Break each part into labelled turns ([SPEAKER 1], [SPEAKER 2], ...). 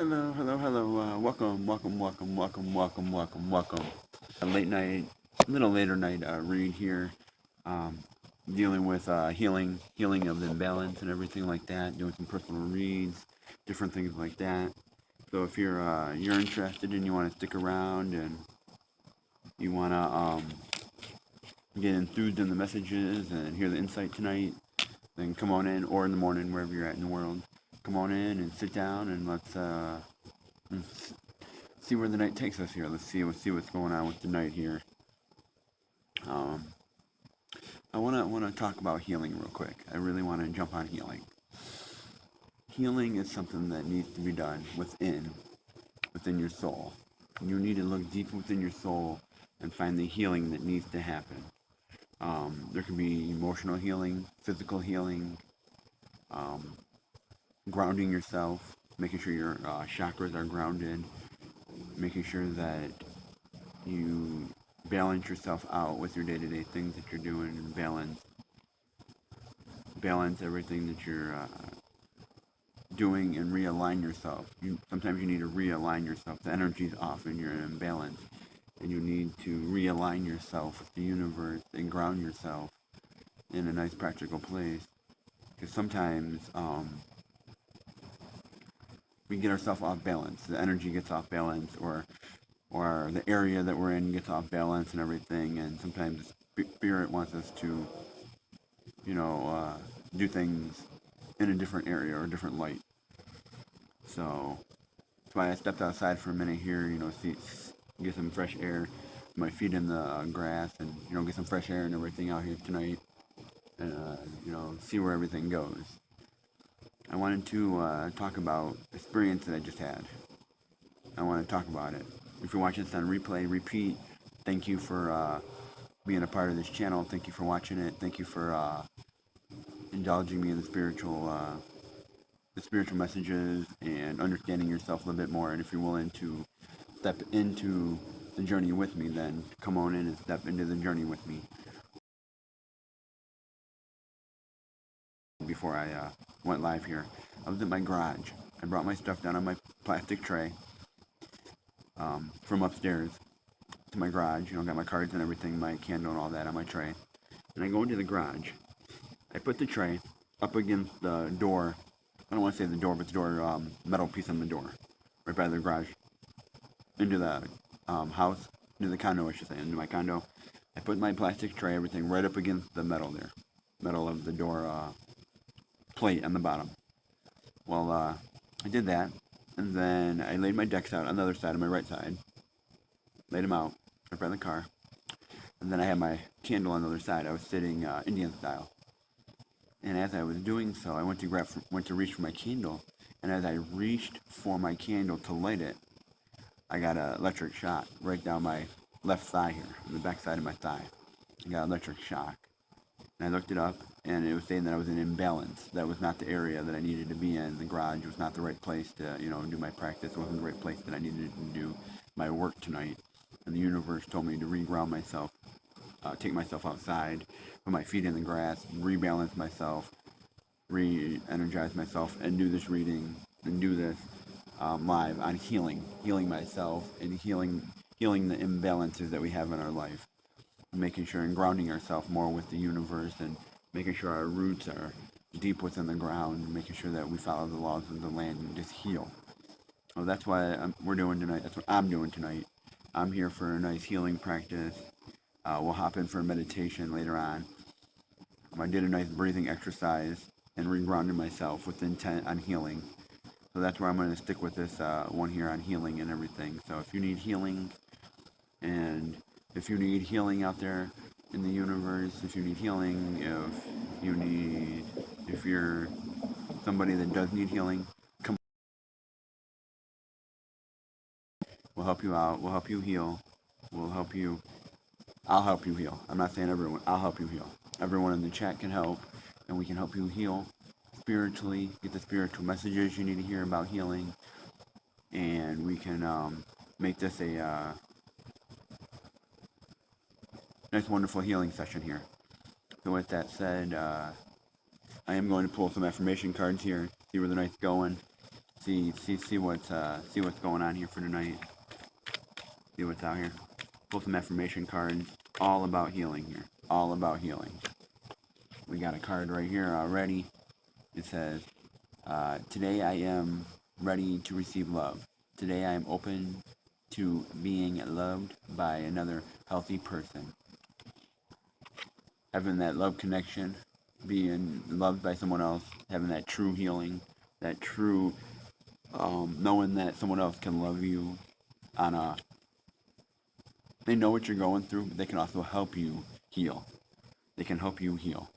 [SPEAKER 1] Hello, hello, hello. Welcome. A late night, a little later night read here. Um, Dealing with healing of the imbalance and everything like that. Doing some personal reads, different things like that. So if you're interested and you want to stick around and you want to get enthused in the messages and hear the insight tonight, then come on in, or in the morning, wherever you're at in the world. Come on in and sit down and let's see where the night takes us here. Let's see what's going on with the night here. Um, I wanna talk about healing real quick. I really want to jump on healing. Healing is something that needs to be done within your soul. You need to look deep within your soul and find the healing that needs to happen. There can be emotional healing, physical healing, um, grounding yourself, making sure your chakras are grounded, making sure that you balance yourself out with your day-to-day things that you're doing, and balance everything that you're doing, and realign yourself. Sometimes you need to realign yourself. The energy's off and you're in imbalance, and you need to realign yourself with the universe and ground yourself in a nice practical place. Because sometimes we get ourselves off balance. The energy gets off balance, or the area that we're in gets off balance and everything. And sometimes spirit wants us to, you know, do things in a different area or a different light. So that's why I stepped outside for a minute here, get some fresh air, my feet in the grass, and get some fresh air and everything out here tonight, and see where everything goes. I wanted to talk about experience that I just had. I want to talk about it. If you're watching this on replay, repeat. Thank you for being a part of this channel. Thank you for watching it. Thank you for indulging me in the spiritual messages and understanding yourself a little bit more. And if you're willing to step into the journey with me, then come on in and step into the journey with me. Before I went live here, I was in my garage. I brought my stuff down on my plastic tray from upstairs to my garage. Got my cards and everything, my candle and all that on my tray. And I go into the garage. I put the tray up against the door. I don't want to say the door, but the door metal piece on the door, right by the garage, into the house, into the condo, I should say, into my condo. I put my plastic tray, everything, right up against the metal there, metal of the door plate on the bottom. Well, I did that, and then I laid my decks out on the other side, on my right side, laid them out right by the car, and then I had my candle on the other side. I was sitting Indian style, and as I was doing so, I went to reach for my candle, and as I reached for my candle to light it, I got an electric shock right down my left thigh here, the back side of my thigh. I got an electric shock. And I looked it up, and it was saying that I was in imbalance. That was not the area that I needed to be in. The garage was not the right place to, do my practice. It wasn't the right place that I needed to do my work tonight. And the universe told me to reground myself, take myself outside, put my feet in the grass, rebalance myself, re-energize myself, and do this reading and do this live on healing myself and healing the imbalances that we have in our life, making sure and grounding ourselves more with the universe, and making sure our roots are deep within the ground, making sure that we follow the laws of the land and just heal. So that's what we're doing tonight. That's what I'm doing tonight. I'm here for a nice healing practice. We'll hop in for a meditation later on. I did a nice breathing exercise and regrounded myself with intent on healing. So that's where I'm going to stick with this one here on healing and everything. So if you need healing, and if you need healing out there in the universe, if you need healing, if you're somebody that does need healing, come. We'll help you out. We'll help you heal. We'll help you. I'll help you heal. I'm not saying everyone. I'll help you heal. Everyone in the chat can help, and we can help you heal spiritually. Get the spiritual messages you need to hear about healing, and we can make this a nice, wonderful healing session here. So with that said, I am going to pull some affirmation cards here, see where the night's going. See what's going on here for tonight. See what's out here. Pull some affirmation cards. All about healing here. All about healing. We got a card right here already. It says, today I am ready to receive love. Today I am open to being loved by another healthy person. Having that love connection, being loved by someone else, having that true healing, that true knowing that someone else can love you on a, they know what you're going through, but they can also help you heal. They can help you heal.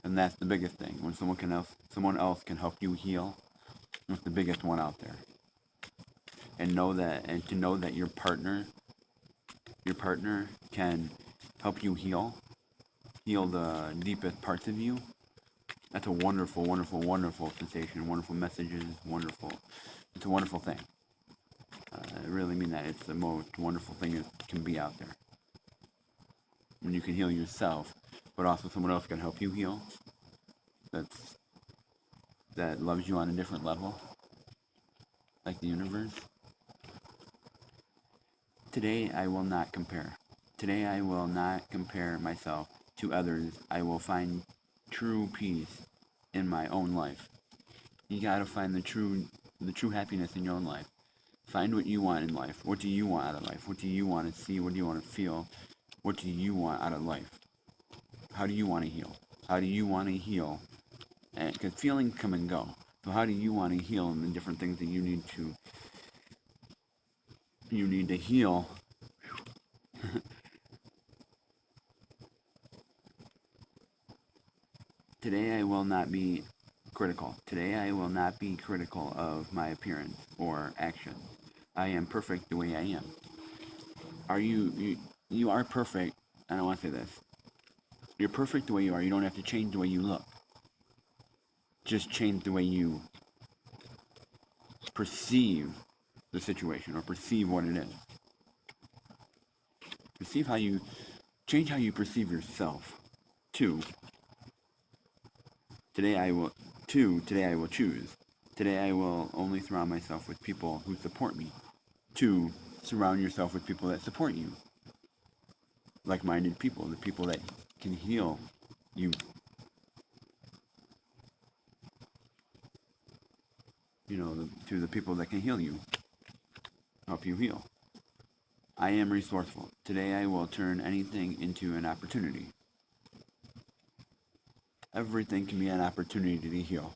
[SPEAKER 1] And that's the biggest thing. When someone else can help you heal, that's the biggest one out there. And to know that your partner can help you heal the deepest parts of you. That's a wonderful, wonderful, wonderful sensation. Wonderful messages. Wonderful. It's a wonderful thing. I really mean that. It's the most wonderful thing that can be out there. When you can heal yourself, but also someone else can help you heal. That loves you on a different level, like the universe. Today I will not compare. Today I will not compare myself to others. I will find true peace in my own life. You gotta find the true happiness in your own life. Find what you want in life. What do you want out of life? What do you want to see? What do you want to feel? What do you want out of life? How do you want to heal? How do you want to heal? Because feelings come and go. So how do you want to heal and the different things that you need to heal? Today I will not be critical. Today I will not be critical of my appearance or actions. I am perfect the way I am. You are perfect. I don't want to say this. You're perfect the way you are. You don't have to change the way you look. Just change the way you perceive the situation or perceive what it is. Change how you perceive yourself. Today I will choose. Today I will only surround myself with people who support me. 2, surround yourself with people that support you. Like-minded people, the people that can heal you. To the people that can heal you. Help you heal. I am resourceful. Today I will turn anything into an opportunity. Everything can be an opportunity to heal.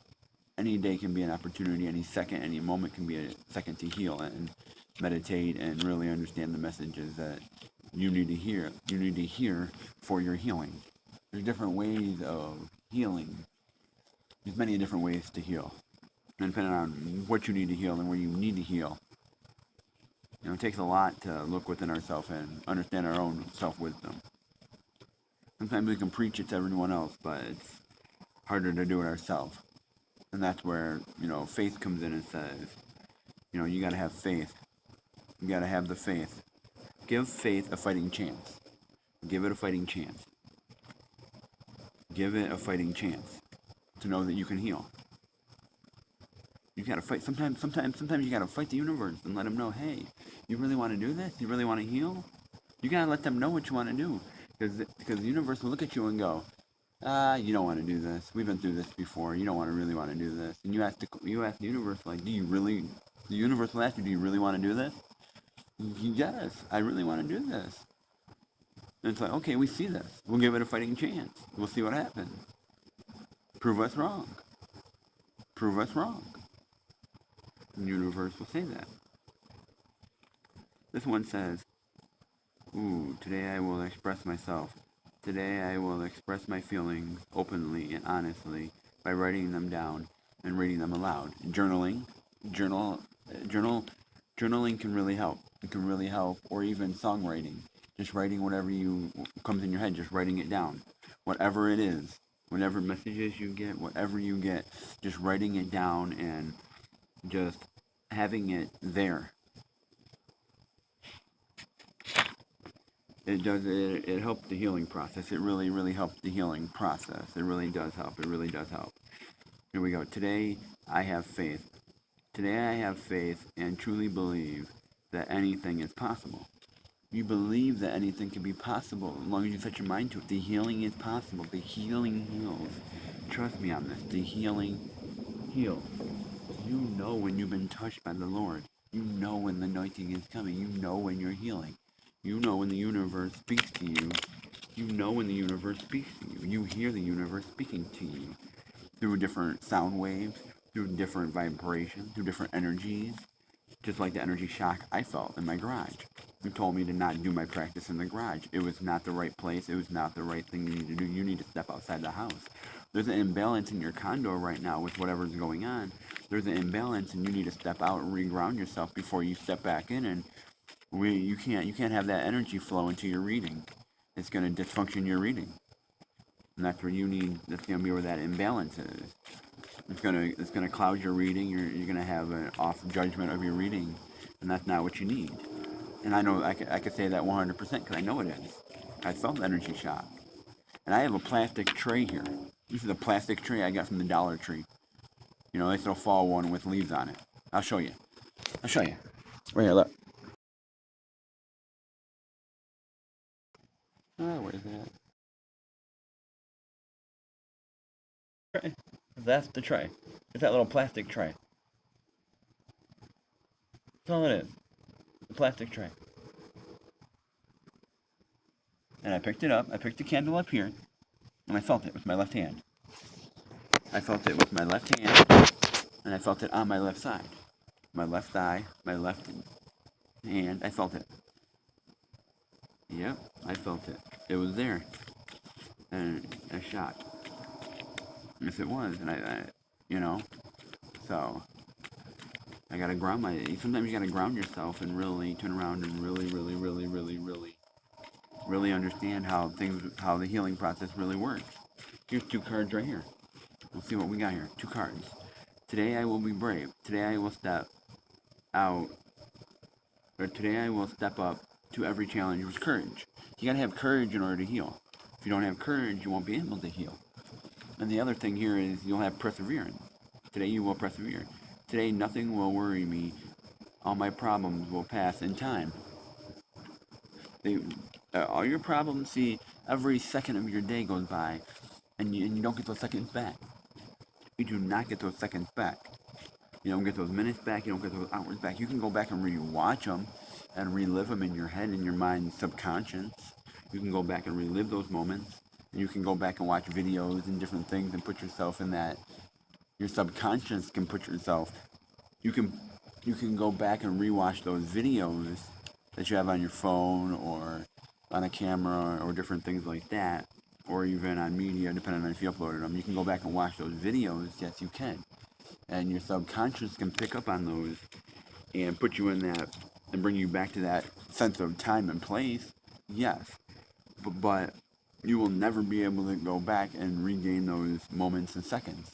[SPEAKER 1] Any day can be an opportunity, any second, any moment can be a second to heal and meditate and really understand the messages that you need to hear. You need to hear for your healing. There's different ways of healing. There's many different ways to heal. And depending on what you need to heal and where you need to heal. It takes a lot to look within ourselves and understand our own self-wisdom. Sometimes we can preach it to everyone else, but it's harder to do it ourselves. And that's where, faith comes in and says, you gotta have faith. You gotta have the faith. Give faith a fighting chance. Give it a fighting chance. Give it a fighting chance to know that you can heal. You gotta fight. Sometimes you gotta fight the universe and let them know, hey, you really want to do this? You really want to heal? You gotta let them know what you want to do, because the universe will look at you and go, you don't want to do this. We've been through this before. You don't really want to do this. And you ask the universe, like, the universe will ask you, do you really want to do this? Yes, I really want to do this. And it's like, okay, we see this. We'll give it a fighting chance. We'll see what happens. Prove us wrong. Prove us wrong. The universe will say that. This one says, today I will express myself. Today I will express my feelings openly and honestly by writing them down and reading them aloud. Journaling can really help. It can really help, or even songwriting. Just writing whatever comes in your head, just writing it down. Whatever it is, whatever messages you get, whatever you get, just writing it down and just having it there. It helped the healing process. It really, really helped the healing process. It really does help. It really does help. Here we go. Today, I have faith. Today I have faith and truly believe that anything is possible. You believe that anything can be possible as long as you set your mind to it. The healing is possible. The healing heals. Trust me on this. The healing heals. You know when you've been touched by the Lord. You know when the anointing is coming. You know when you're healing. You know when the universe speaks to you. You know when the universe speaks to you. You hear the universe speaking to you through different sound waves, through different vibrations, through different energies. Just like the energy shock I felt in my garage. You told me to not do my practice in the garage. It was not the right place. It was not the right thing you need to do. You need to step outside the house. There's an imbalance in your condo right now with whatever's going on. There's an imbalance, and you need to step out and reground yourself before you step back in. And you can't have that energy flow into your reading. It's going to dysfunction your reading, and that's where you need. That's going to be where that imbalance is. It's gonna cloud your reading. You're gonna have an off judgment of your reading, and that's not what you need. And I know I could say that 100% because I know it is. I felt energy shock, and I have a plastic tray here. This is a plastic tray I got from the Dollar Tree. You know, it's a fall one with leaves on it. I'll show you. I'll show you. Right here, look. Oh, where's that? That's the tray. It's that little plastic tray. That's all it is. The plastic tray. And I picked it up. I picked the candle up here, and I felt it with my left hand. I felt it with my left hand, and I felt it on my left side. My left thigh, my left hand, I felt it. Yep, I felt it. It was there. And a shot. Yes, it was. And you know, so I gotta ground sometimes you gotta ground yourself and really turn around and really understand how the healing process really works. Here's 2 cards right here. We'll see what we got here. 2 cards. Today I will be brave. Today I will step out, or today I will step up to every challenge with courage. You gotta have courage in order to heal. If you don't have courage, you won't be able to heal. And the other thing here is you'll have perseverance. Today you will persevere. Today nothing will worry me. All my problems will pass in time. All your problems, see, every second of your day goes by, and you don't get those seconds back. You do not get those seconds back. You don't get those minutes back. You don't get those hours back. You can go back and rewatch them and relive them in your head, in your mind, subconscious. You can go back and relive those moments. And you can go back and watch videos and different things and put yourself in that. Your subconscious can put yourself. You can go back and rewatch those videos that you have on your phone or on a camera or different things like that, or even on media, depending on if you uploaded them. You can go back and watch those videos. Yes, you can. And your subconscious can pick up on those and put you in that and bring you back to that sense of time and place. Yes, but you will never be able to go back and regain those moments and seconds.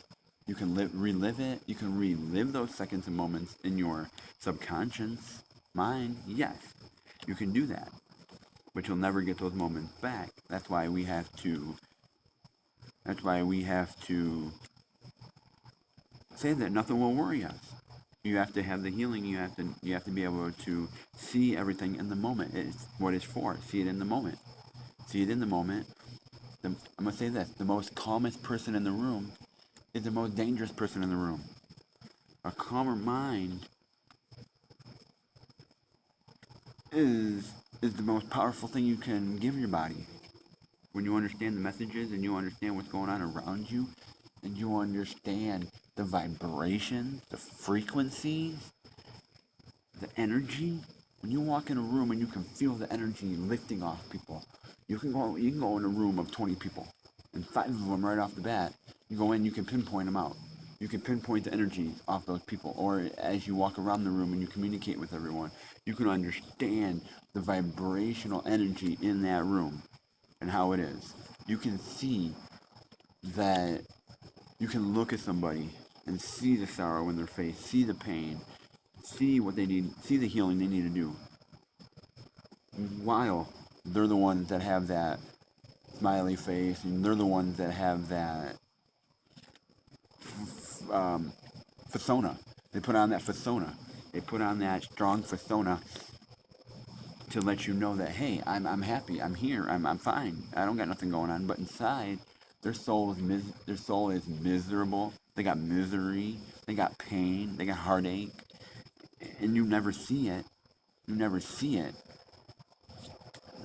[SPEAKER 1] You can relive it. You can relive those seconds and moments in your subconscious mind. Yes, you can do that, but you'll never get those moments back. That's why we have to. That's why we have to say that nothing will worry us. You have to have the healing. You have to be able to see everything in the moment. It's what it's for. See it in the moment. See it in the moment. I'm gonna say this: the most calmest person in the room is the most dangerous person in the room. A calmer mind is the most powerful thing you can give your body. When you understand the messages and you understand what's going on around you, and you understand the vibration, the frequencies, the energy. When you walk in a room and you can feel the energy lifting off people, you can go in a room of 20 people, and 5 of them right off the bat, you go in, you can pinpoint them out. You can pinpoint the energies off those people, or as you walk around the room and you communicate with everyone, you can understand the vibrational energy in that room and how it is. You can see that. You can look at somebody and see the sorrow in their face, see the pain, see what they need, see the healing they need to do, while they're the ones that have that smiley face, and they're the ones that have that persona. They put on that persona. They put on that strong persona to let you know that, hey, I'm happy, I'm here, I'm fine, I don't got nothing going on. But inside, their soul is miserable. They got misery, they got pain, they got heartache, and you never see it. You never see it.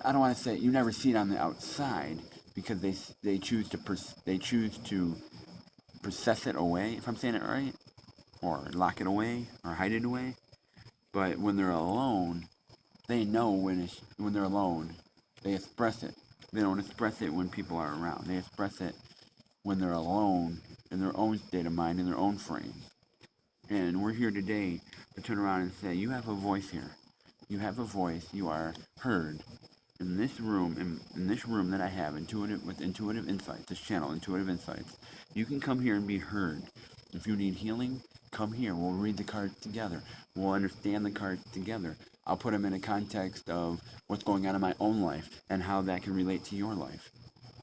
[SPEAKER 1] I don't want to say you never see it on the outside because they choose to process it away. If I'm saying it right, or lock it away, or hide it away. But when they're alone, they know when they're alone. They express it. They don't express it when people are around. They express it when they're alone in their own state of mind, in their own frame. And we're here today to turn around and say, you have a voice here. You have a voice. You are heard. In this room, in this room that I have, with Intuitive Insights, this channel, Intuitive Insights, you can come here and be heard. If you need healing, come here. We'll read the cards together. We'll understand the cards together. I'll put them in a context of what's going on in my own life and how that can relate to your life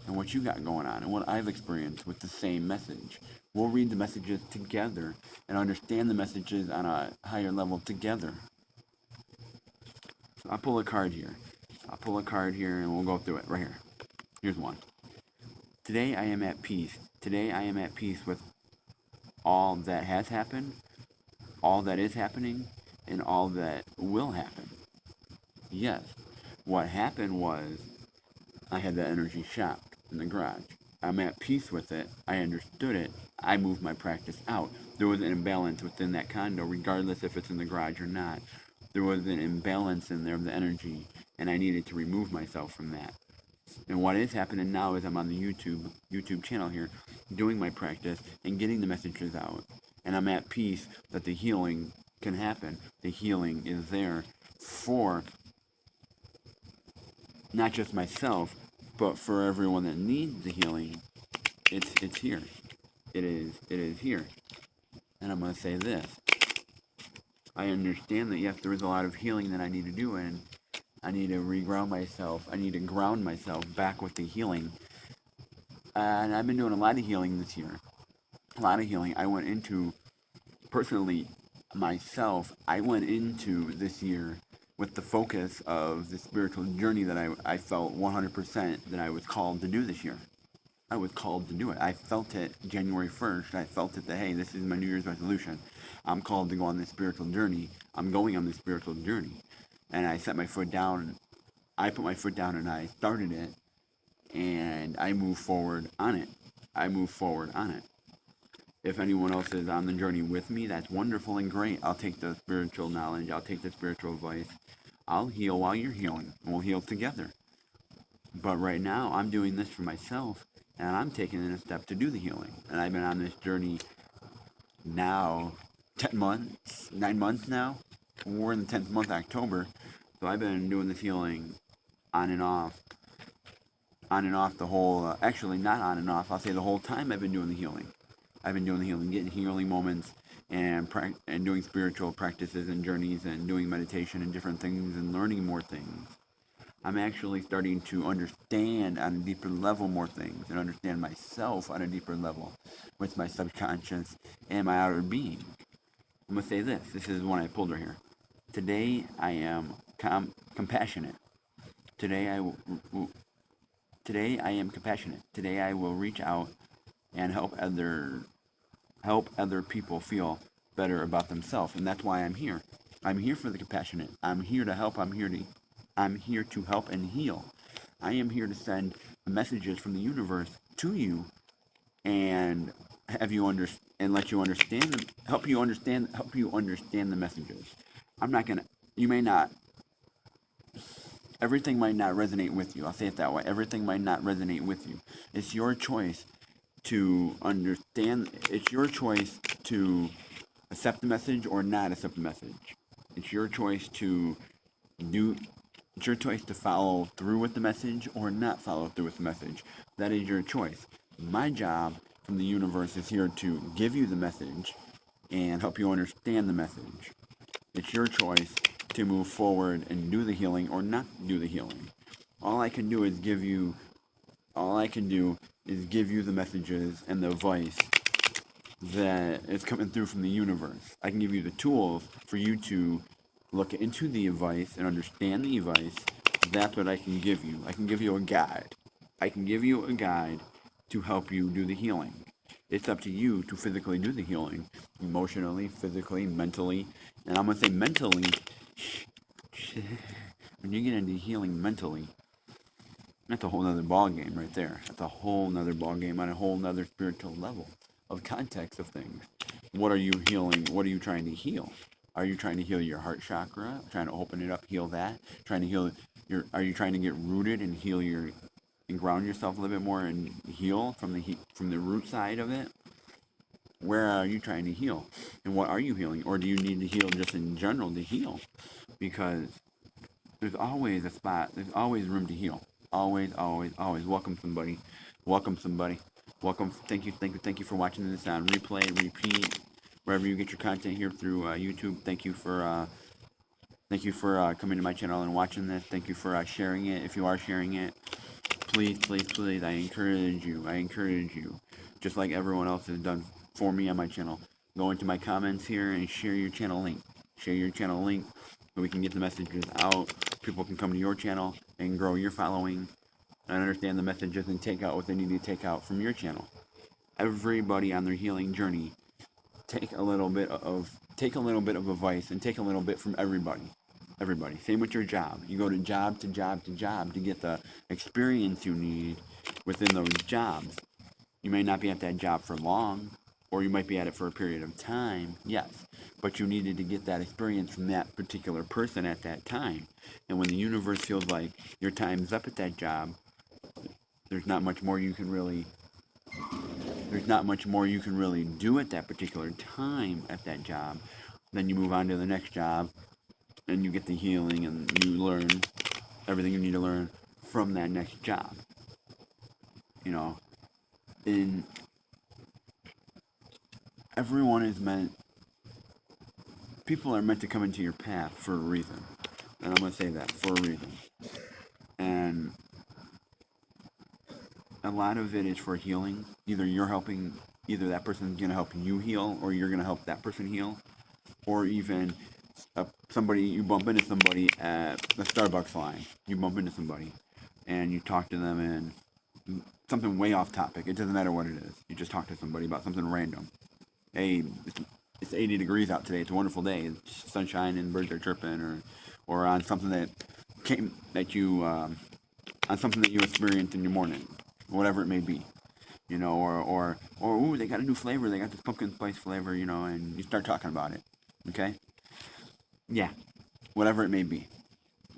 [SPEAKER 1] and what you got going on and what I've experienced with the same message. We'll read the messages together and understand the messages on a higher level together. So I'll pull a card here. And we'll go through it right here. Here's one. Today I am at peace. Today I am at peace with all that has happened, all that is happening, and all that will happen. Yes, what happened was I had that energy shock in the garage. I'm at peace with it. I understood it. I moved my practice out. There was an imbalance within that condo, regardless if it's in the garage or not. There was an imbalance in there of the energy, and I needed to remove myself from that. And what is happening now is I'm on the YouTube channel here, doing my practice and getting the messages out. And I'm at peace that the healing can happen. The healing is there for not just myself, but for everyone that needs the healing. It's here. It is here. And I'm going to say this. I understand that, yes, there is a lot of healing that I need to do, and I need to reground myself. I need to ground myself back with the healing. And I've been doing a lot of healing this year. A lot of healing. I went into, personally, myself, I went into this year with the focus of the spiritual journey that I felt 100% that I was called to do this year. I was called to do it. I felt it January 1st. I felt it that, hey, this is my New Year's resolution. I'm called to go on this spiritual journey. I'm going on this spiritual journey. And I set my foot down. I put my foot down and I started it. And I moved forward on it. If anyone else is on the journey with me, that's wonderful and great. I'll take the spiritual knowledge. I'll take the spiritual advice. I'll heal while you're healing. And we'll heal together. But right now, I'm doing this for myself. And I'm taking a step to do the healing. And I've been on this journey now 10 months, 9 months now. We're in the 10th month, October. So I've been doing this healing on and off the whole, actually not on and off, I'll say the whole time I've been doing the healing. I've been doing the healing, getting healing moments and doing spiritual practices and journeys and doing meditation and different things and learning more things. I'm actually starting to understand on a deeper level more things and understand myself on a deeper level with my subconscious and my outer being. I'm going to say this is one I pulled right here. Today I am compassionate. Today I am compassionate. Today I will reach out and help other people feel better about themselves, and that's why I'm here. I'm here for the compassionate. I'm here to help. I'm here to help and heal. I am here to send messages from the universe to you and have you and let you understand, help you understand the messages. Everything might not resonate with you. I'll say it that way. Everything might not resonate with you. It's your choice to understand. It's your choice to accept the message or not accept the message. It's your choice to it's your choice to follow through with the message or not follow through with the message. That is your choice. My job from the universe is here to give you the message and help you understand the message. It's your choice to move forward and do the healing or not do the healing. All I can do is give you the messages and the advice that is coming through from the universe. I can give you the tools for you to look into the advice and understand the advice. That's what I can give you. I can give you a guide. I can give you a guide to help you do the healing. It's up to you to physically do the healing, emotionally, physically, mentally. And I'm going to say mentally, when you get into healing mentally, that's a whole nother ball game right there. That's a whole nother ball game on a whole nother spiritual level of context of things. What are you healing? What are you trying to heal? Are you trying to heal your heart chakra? Trying to open it up, heal that? Trying to heal your? Are you trying to get rooted and heal your and ground yourself a little bit more and heal from the root side of it? Where are you trying to heal? And what are you healing? Or do you need to heal just in general to heal? Because there's always a spot, there's always room to heal. Always, always, always. Welcome somebody. Welcome somebody. Welcome. Thank you, thank you, thank you for watching this on replay, repeat, wherever you get your content here through YouTube. Thank you for coming to my channel and watching this. Thank you for sharing it. If you are sharing it, please, please, please, I encourage you, just like everyone else has done for me on my channel. Go into my comments here and share your channel link. Share your channel link so we can get the messages out. People can come to your channel and grow your following and understand the messages and take out what they need to take out from your channel. Everybody on their healing journey, take a little bit of advice and take a little bit from everybody. Everybody. Same with your job. You go to job to job to job to get the experience you need within those jobs. You may not be at that job for long, or you might be at it for a period of time, yes, but you needed to get that experience from that particular person at that time. And when the universe feels like your time's up at that job, there's not much more you can really do at that particular time at that job. Then you move on to the next job and you get the healing and you learn everything you need to learn from that next job. You know, in everyone is meant, people are meant to come into your path for a reason. And I'm going to say that, for a reason. And a lot of it is for healing. Either that person's going to help you heal, or you're going to help that person heal. Or even you bump into somebody at the Starbucks line. You bump into somebody and you talk to them and something way off topic. It doesn't matter what it is. You just talk to somebody about something random. Hey, it's 80 degrees out today. It's a wonderful day. It's sunshine and birds are chirping, or on something that on something that you experienced in your morning, whatever it may be, you know, or ooh, they got a new flavor. They got this pumpkin spice flavor, you know, and you start talking about it. Okay? Yeah, whatever it may be.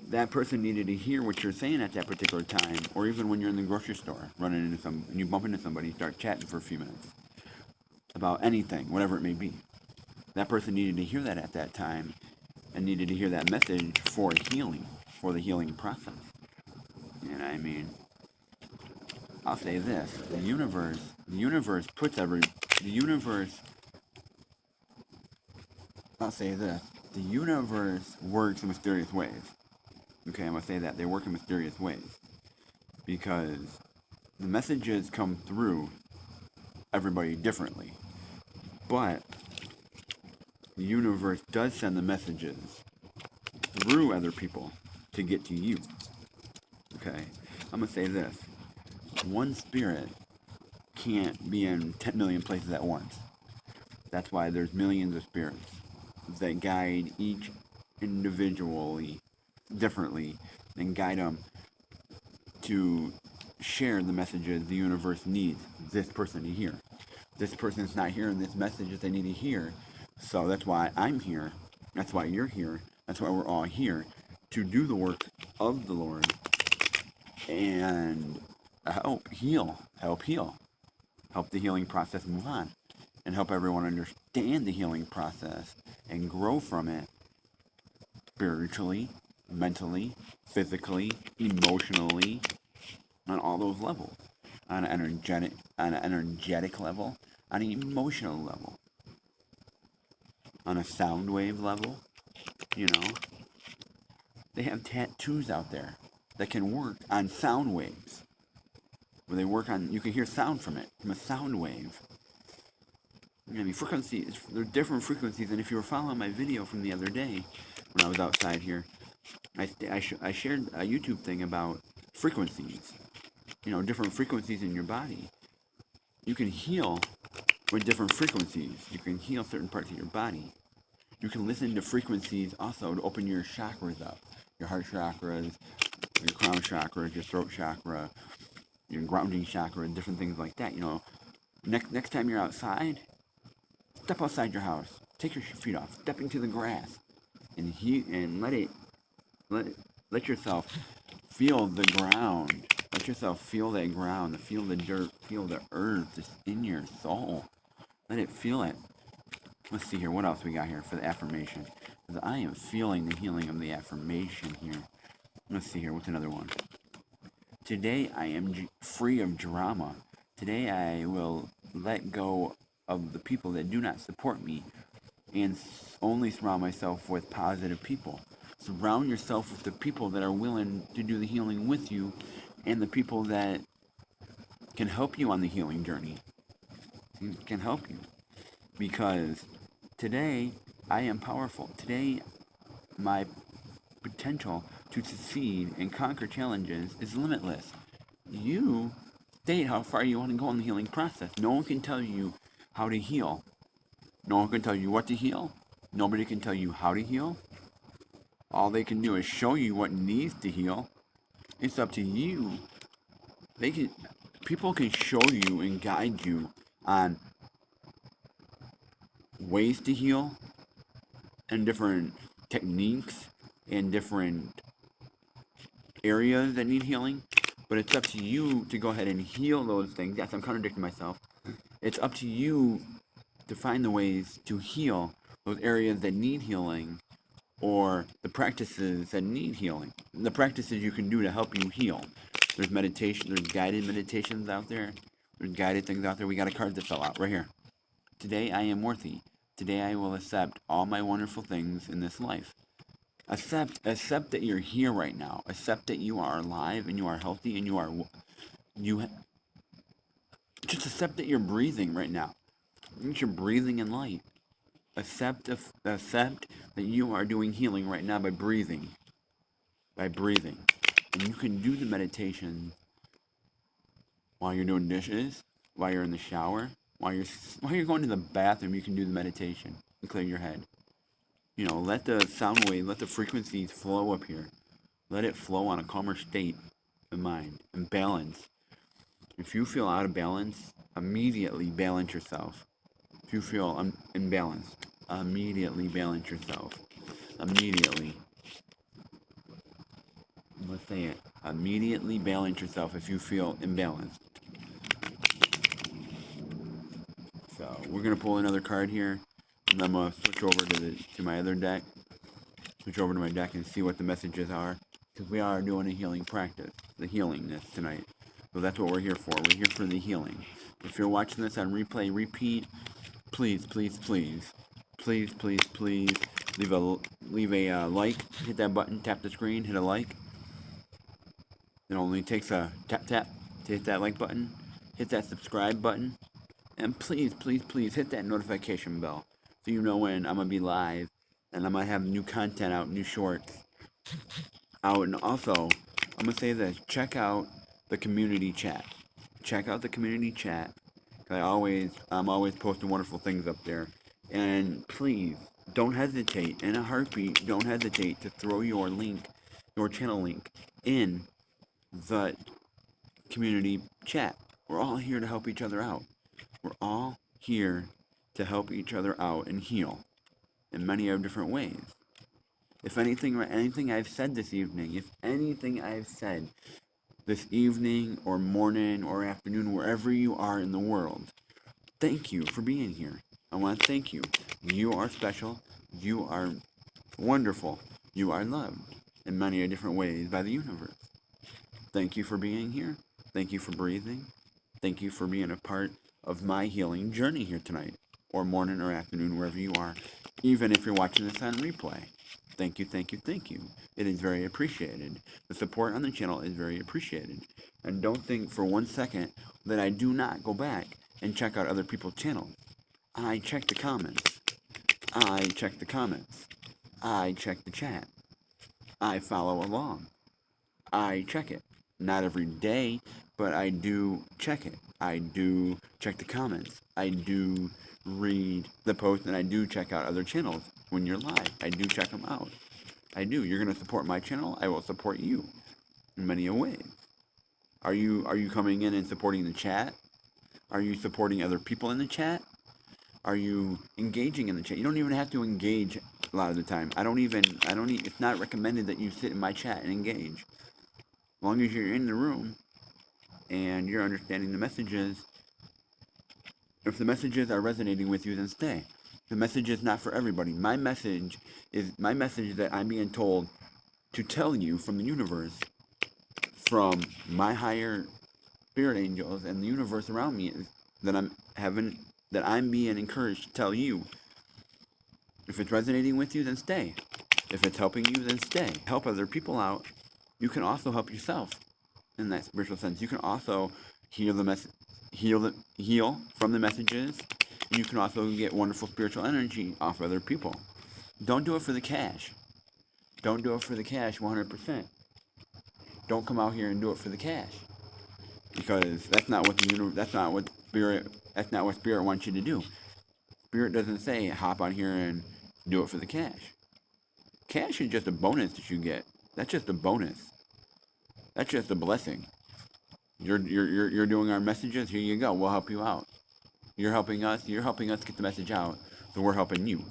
[SPEAKER 1] That person needed to hear what you're saying at that particular time, or even when you're in the grocery store running into and you bump into somebody, you start chatting for a few minutes about anything, whatever it may be. That person needed to hear that at that time and needed to hear that message for healing, for the healing process. And I mean, I'll say this, the universe I'll say this, the universe works in mysterious ways. Okay, I'm going to say that. They work in mysterious ways. Because the messages come through everybody differently. But the universe does send the messages through other people to get to you. Okay, I'm going to say this. One spirit can't be in 10 million places at once. That's why there's millions of spirits that guide each individually differently and guide them to share the messages the universe needs this person to hear. This person's not hearing this message that they need to hear, so that's why I'm here. That's why you're here. That's why we're all here, to do the work of the Lord and help heal, help the healing process move on, and help everyone understand the healing process and grow from it spiritually, mentally, physically, emotionally, on all those levels, on an energetic level, on an emotional level, on a sound wave level. You know, they have tattoos out there that can work on sound waves, where they work on, you can hear sound from it, from a sound wave. I mean, frequencies, there are different frequencies, and if you were following my video from the other day, when I was outside here, I shared a YouTube thing about frequencies, different frequencies in your body. You can heal with different frequencies. You can heal certain parts of your body. You can listen to frequencies also to open your chakras up. Your heart chakras, your crown chakra, your throat chakra, your grounding chakra, and different things like that. Next time you're outside, step outside your house. Take your feet off. Step into the grass, and let yourself feel the ground. Let yourself feel that ground. Feel the dirt. Feel the earth just in your soul. Let it feel it. Let's see here. What else we got here for the affirmation? Because I am feeling the healing of the affirmation here. Let's see here. What's another one? Today I am free of drama. Today I will let go of the people that do not support me and only surround myself with positive people. Surround yourself with the people that are willing to do the healing with you and the people that can help you on the healing journey. Can help you. Because today I am powerful. Today my potential to succeed and conquer challenges is limitless. You state how far you want to go in the healing process. No one can tell you how to heal. No one can tell you what to heal. Nobody can tell you how to heal. All they can do is show you what needs to heal. It's up to you. People can show you and guide you on ways to heal and different techniques and different areas that need healing, but it's up to you to go ahead and heal those things. Yes, I'm contradicting myself. It's up to you to find the ways to heal those areas that need healing or the practices that need healing. The practices you can do to help you heal. There's meditation, there's guided meditations out there. There's guided things out there. We got a card to fill out right here. Today I am worthy. Today I will accept all my wonderful things in this life. Accept that you're here right now. Accept that you are alive and you are healthy and just accept that you're breathing right now. That you're breathing in light. Accept that you are doing healing right now by breathing. By breathing. And you can do the meditation while you're doing dishes, while you're in the shower, while you're going to the bathroom. You can do the meditation and clear your head. Let the sound wave, let the frequencies flow up here. Let it flow on a calmer state of mind and balance. If you feel out of balance, immediately balance yourself. If you feel imbalanced, immediately balance yourself. Immediately. Let's say it. Immediately balance yourself if you feel imbalanced. So we're gonna pull another card here, and I'm gonna switch over to my other deck. Switch over to my deck and see what the messages are, because we are doing a healing practice, the healingness tonight. So that's what we're here for. We're here for the healing. If you're watching this on replay, repeat, please leave a like. Hit that button, tap the screen, hit a like. It only takes a tap to hit that like button. Hit that subscribe button, and please hit that notification bell so you know when I'm gonna be live and I'm gonna have new content out, new shorts out. And also, I'm gonna say this: check out the community chat. Check out the community chat. I'm always posting wonderful things up there. And please, don't hesitate, in a heartbeat, don't hesitate to throw your channel link in the community chat. We're all here to help each other out. We're all here to help each other out and heal in many different ways. If anything I've said this evening, or morning or afternoon, wherever you are in the world, thank you for being here. I want to thank you. You are special. You are wonderful. You are loved in many different ways by the universe. Thank you for being here. Thank you for breathing. Thank you for being a part of my healing journey here tonight, or morning or afternoon, wherever you are, even if you're watching this on replay. Thank you. It is very appreciated. The support on the channel is very appreciated. And don't think for one second that I do not go back and check out other people's channels. I check the comments. I check the comments. I check the chat. I follow along. I check it. Not every day, but I do check it. I do check the comments. I do read the post, and I do check out other channels when you're live. I do check them out. I do. You're going to support my channel. I will support you in many ways. Are you coming in and supporting the chat? Are you supporting other people in the chat? Are you engaging in the chat? You don't even have to engage a lot of the time. It's not recommended that you sit in my chat and engage. As long as you're in the room and you're understanding the messages, if the messages are resonating with you, then stay. The message is not for everybody. My message that I'm being told to tell you from the universe, from my higher spirit angels and the universe around me, is that I'm being encouraged to tell you. If it's resonating with you, then stay. If it's helping you, then stay. Help other people out. You can also help yourself in that spiritual sense. You can also heal from the messages. You can also get wonderful spiritual energy off other people. Don't do it for the cash. Don't do it for the cash 100%. Don't come out here and do it for the cash, because that's not what spirit wants you to do. Spirit doesn't say hop on here and do it for the cash. Cash is just a bonus that you get. That's just a bonus. That's just a blessing. You're doing our messages. Here you go. We'll help you out. You're helping us get the message out. So we're helping you.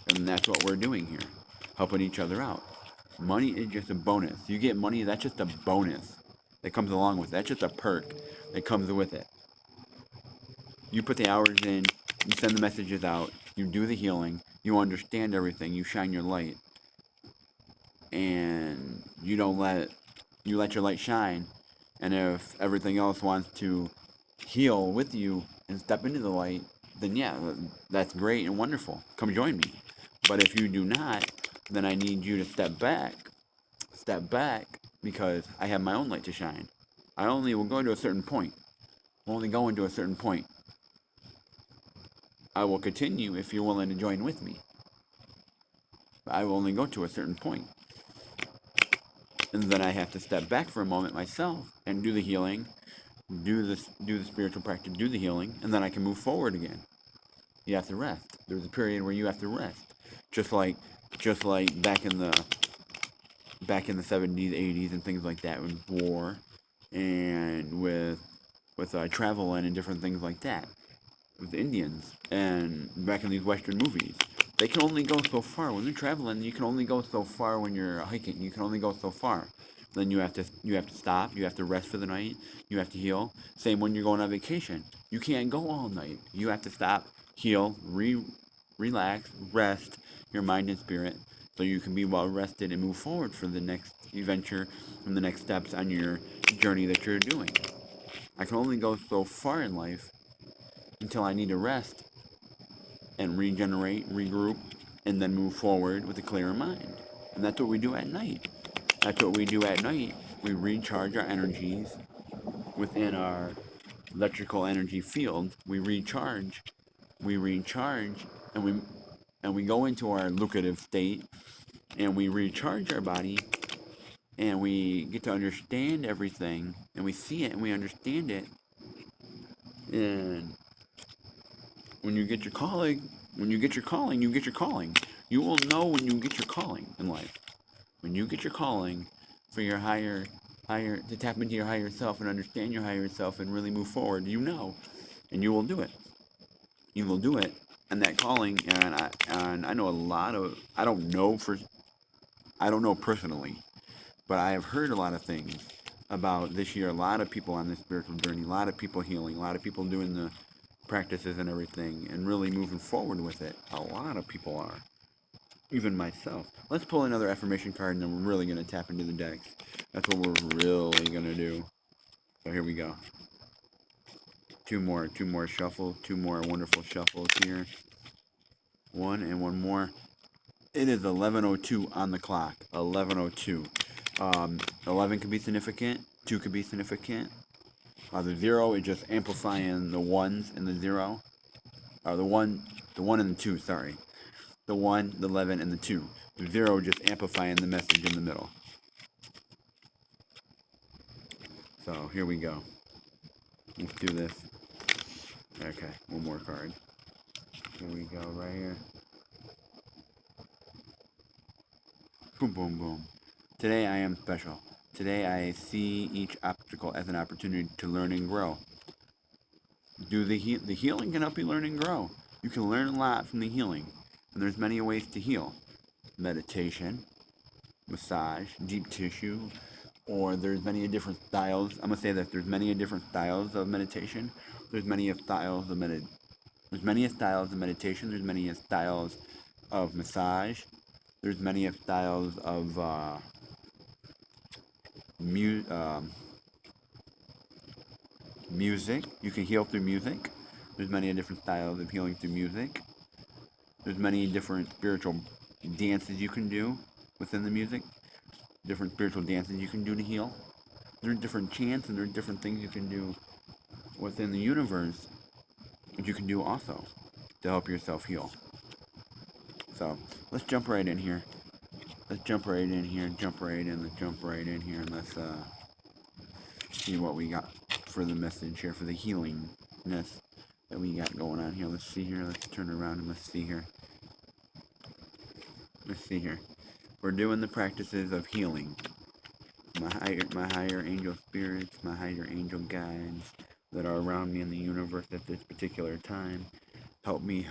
[SPEAKER 1] And that's what we're doing here. Helping each other out. Money is just a bonus. You get money, that's just a bonus that comes along with it. That's just a perk that comes with it. You put the hours in, you send the messages out, you do the healing, you understand everything, you shine your light, and you let your light shine. And if everything else wants to heal with you and step into the light, then yeah, that's great and wonderful. Come join me. But if you do not, then I need you to step back, because I have my own light to shine. I only will go to a certain point. I'm only going to a certain point. I will continue if you're willing to join with me. I will only go to a certain point. And then I have to step back for a moment myself and do the healing, do the spiritual practice, do the healing, and then I can move forward again. You have to rest. There's a period where you have to rest. Just like back in the 70s, 80s, and things like that, with war and with traveling and different things like that, with the Indians, and back in these Western movies. They can only go so far. When they're traveling, you can only go so far. When you're hiking, you can only go so far. Then you have to stop. You have to rest for the night. You have to heal. Same when you're going on vacation. You can't go all night. You have to stop, heal, relax, rest your mind and spirit, so you can be well rested and move forward for the next adventure and the next steps on your journey that you're doing. I can only go so far in life until I need to rest and regenerate, regroup, and then move forward with a clearer mind. And that's what we do at night. We recharge our energies within our electrical energy field. We recharge, and we go into our lucrative state, and we recharge our body, and we get to understand everything, and we see it, and we understand it. And when you get your calling, you get your calling. You will know when you get your calling in life. When you get your calling for your higher, to tap into your higher self and understand your higher self and really move forward, you know, and you will do it. You will do it. And that calling, and I know a lot of, I don't know personally, but I have heard a lot of things about this year. A lot of people on this spiritual journey, a lot of people healing, a lot of people doing the practices and everything, and really moving forward with it. A lot of people are. Even myself. Let's pull another affirmation card, and then we're really going to tap into the decks. That's what we're really going to do. So here we go. Two more shuffles, two more wonderful shuffles here. One and one more. It is 11:02 on the clock. 11:02. 11 could be significant. 2 could be significant. The 0 is just amplifying the ones and the 0. The 1, and the 2, sorry. The 1, the 11, and the 2. The 0 just amplifying the message in the middle. So here we go. Let's do this. Okay, one more card. Here we go, right here. Boom, boom, boom. Today I am special. Today I see each obstacle as an opportunity to learn and grow. The healing can help you learn and grow. You can learn a lot from the healing. And there's many ways to heal. Meditation, massage, deep tissue, or there's many different styles. I'm gonna say that there's many different styles of meditation. There's many styles of There's many styles of meditation. There's many styles of massage. There's many styles of music. You can heal through music. There's many different styles of healing through music. There's many different spiritual dances you can do within the music. Different spiritual dances you can do to heal. There are different chants and there are different things you can do within the universe that you can do also to help yourself heal. So let's jump right in here. Let's jump right in here. Jump right in. Let's jump right in here and let's see what we got for the message here, for the healingness that we got going on here. Let's see here. Let's turn around and let's see here. Let's see here. We're doing the practices of healing. My higher angel spirits, my higher angel guides that are around me in the universe at this particular time. Help me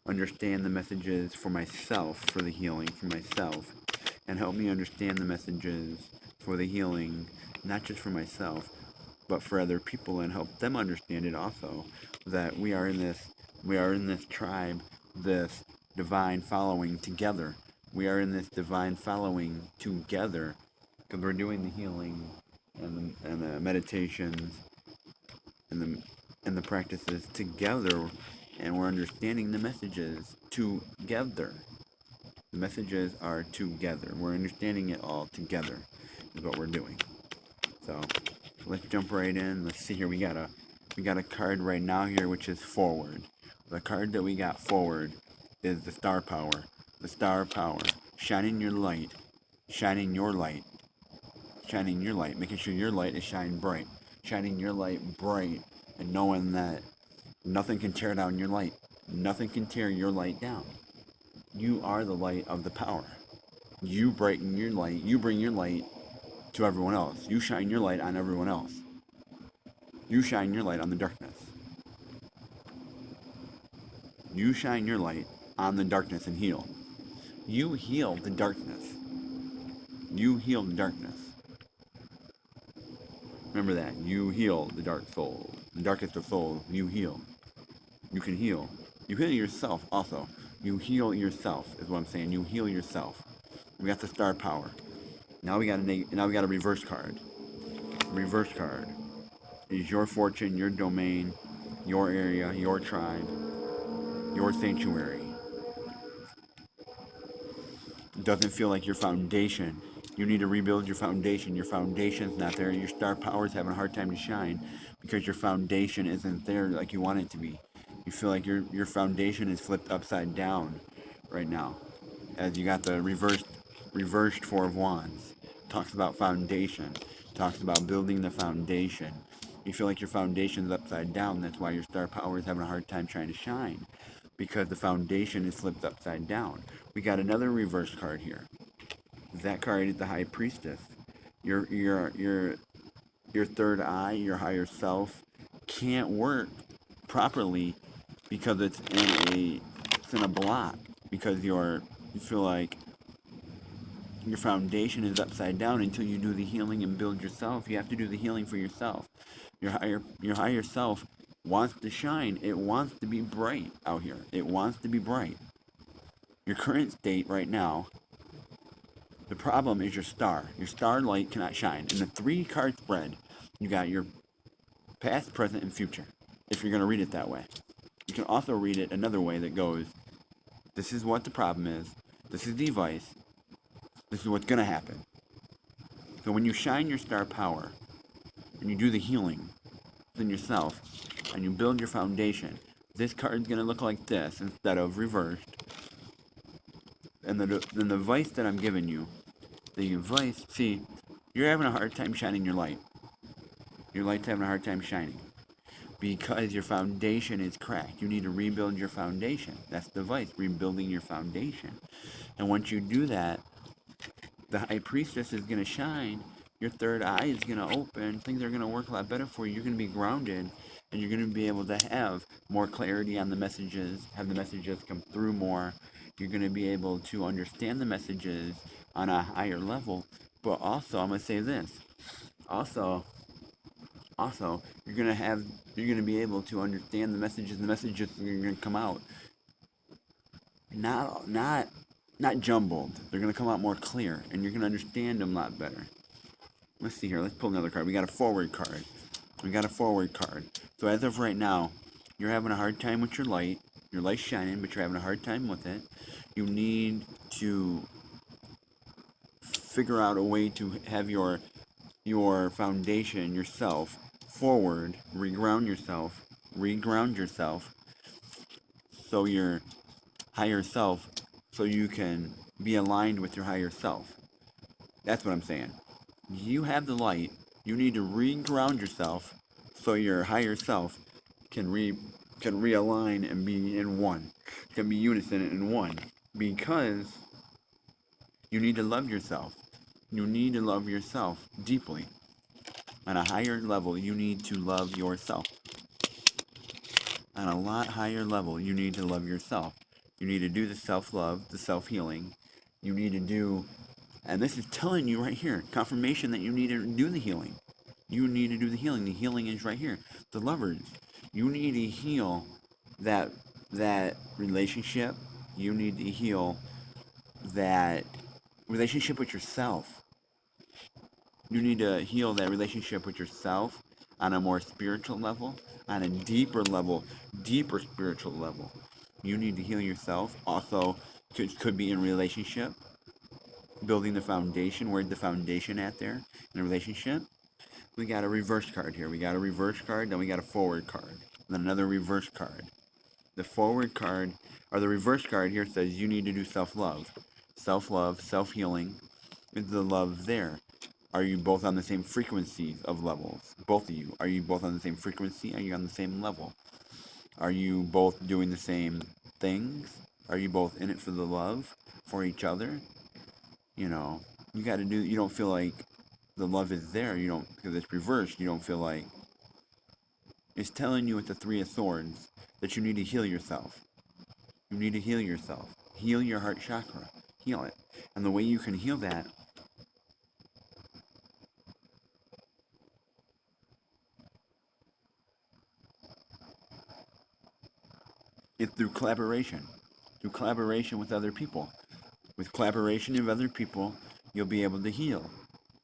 [SPEAKER 1] understand the messages for myself, for the healing for myself. And help me understand the messages for the healing, not just for myself, but for other people, and help them understand it also. That we are in this tribe, this divine following together. We are in this divine following together because we're doing the healing and the meditations and the practices together, and we're understanding the messages together. The messages are together. We're understanding it all together is what we're doing. So let's jump right in. Let's see here. We got a card right now here which is forward. The card that we got forward is the star power. The star power. Shining your light. Shining your light. Shining your light. Making sure your light is shining bright. Shining your light bright and knowing that nothing can tear down your light. Nothing can tear your light down. You are the light of the power. You brighten your light. You bring your light to everyone else. You shine your light on everyone else. You shine your light on the darkness. You shine your light on the darkness and heal. You heal the darkness. You heal the darkness. Remember that. You heal the dark soul. The darkest of souls, you heal. You can heal. You heal yourself also. You heal yourself is what I'm saying. You heal yourself. We got the star power. Now we got a reverse card. Reverse card is your fortune, your domain, your area, your tribe, your sanctuary. It doesn't feel like your foundation. You need to rebuild your foundation. Your foundation's not there. Your star power is having a hard time to shine because your foundation isn't there like you want it to be. You feel like your foundation is flipped upside down right now, as you got the reversed Four of Wands. Talks about foundation. Talks about building the foundation. You feel like your foundation's upside down. That's why your star power is having a hard time trying to shine, because the foundation is flipped upside down. We got another reverse card here. That card is the High Priestess. Your third eye, your higher self, can't work properly because it's in a block. Because you feel like your foundation is upside down until you do the healing and build yourself. You have to do the healing for yourself. Your higher self wants to shine. It wants to be bright out here. It wants to be bright. Your current state right now, the problem is your star. Your star light cannot shine. In the 3-card spread, you got your past, present, and future, if you're going to read it that way. You can also read it another way that goes, this is what the problem is, this is the advice, this is what's going to happen. So when you shine your star power, and you do the healing within yourself, and you build your foundation, this card's going to look like this instead of reversed. And then the advice that I'm giving you, the advice, see, you're having a hard time shining your light. Your light's having a hard time shining because your foundation is cracked. You need to rebuild your foundation. That's the advice, rebuilding your foundation. And once you do that, the high priestess is going to shine. Your third eye is going to open. Things are going to work a lot better for you. You're going to be grounded, and you're going to be able to have more clarity on the messages, have the messages come through more. You're going to be able to understand the messages on a higher level. But also, I'm going to say this. Also, you're going to be able to understand the messages. The messages are going to come out not jumbled. They're going to come out more clear, and you're going to understand them a lot better. Let's see here. Let's pull another card. We got a forward card. So as of right now, you're having a hard time with your light. Your light's shining, but you're having a hard time with it. You need to figure out a way to have your foundation, yourself, forward, reground yourself, so your higher self, so you can be aligned with your higher self. That's what I'm saying. You have the light. You need to reground yourself so your higher self can realign and be in one, can be unison in one. Because you need to love yourself. You need to love yourself deeply. On a higher level, you need to love yourself. On a lot higher level, you need to love yourself. You need to do the self-love, the self-healing. You need to do, and this is telling you right here, confirmation that you need to do the healing. You need to do the healing. The healing is right here. The lovers. You need to heal that relationship. You need to heal that relationship with yourself. You need to heal that relationship with yourself on a more spiritual level, on a deeper level, deeper spiritual level. You need to heal yourself. Also, could be in relationship, building the foundation. Where's the foundation at there in a relationship? We got a reverse card here. We got a reverse card, then we got a forward card, then another reverse card. The forward card, or the reverse card here says you need to do self-love. Self-love, self-healing. Is the love there? Are you both on the same frequencies of levels? Both of you. Are you both on the same frequency? Are you on the same level? Are you both doing the same things? Are you both in it for the love for each other? You know, you got to do, you don't feel like the love is there. You don't, because it's reversed. You don't feel like, it's telling you with the Three of Swords that you need to heal yourself. You need to heal yourself. Heal your heart chakra. Heal it. And the way you can heal that is through collaboration. Through collaboration with other people. With collaboration with other people, you'll be able to heal.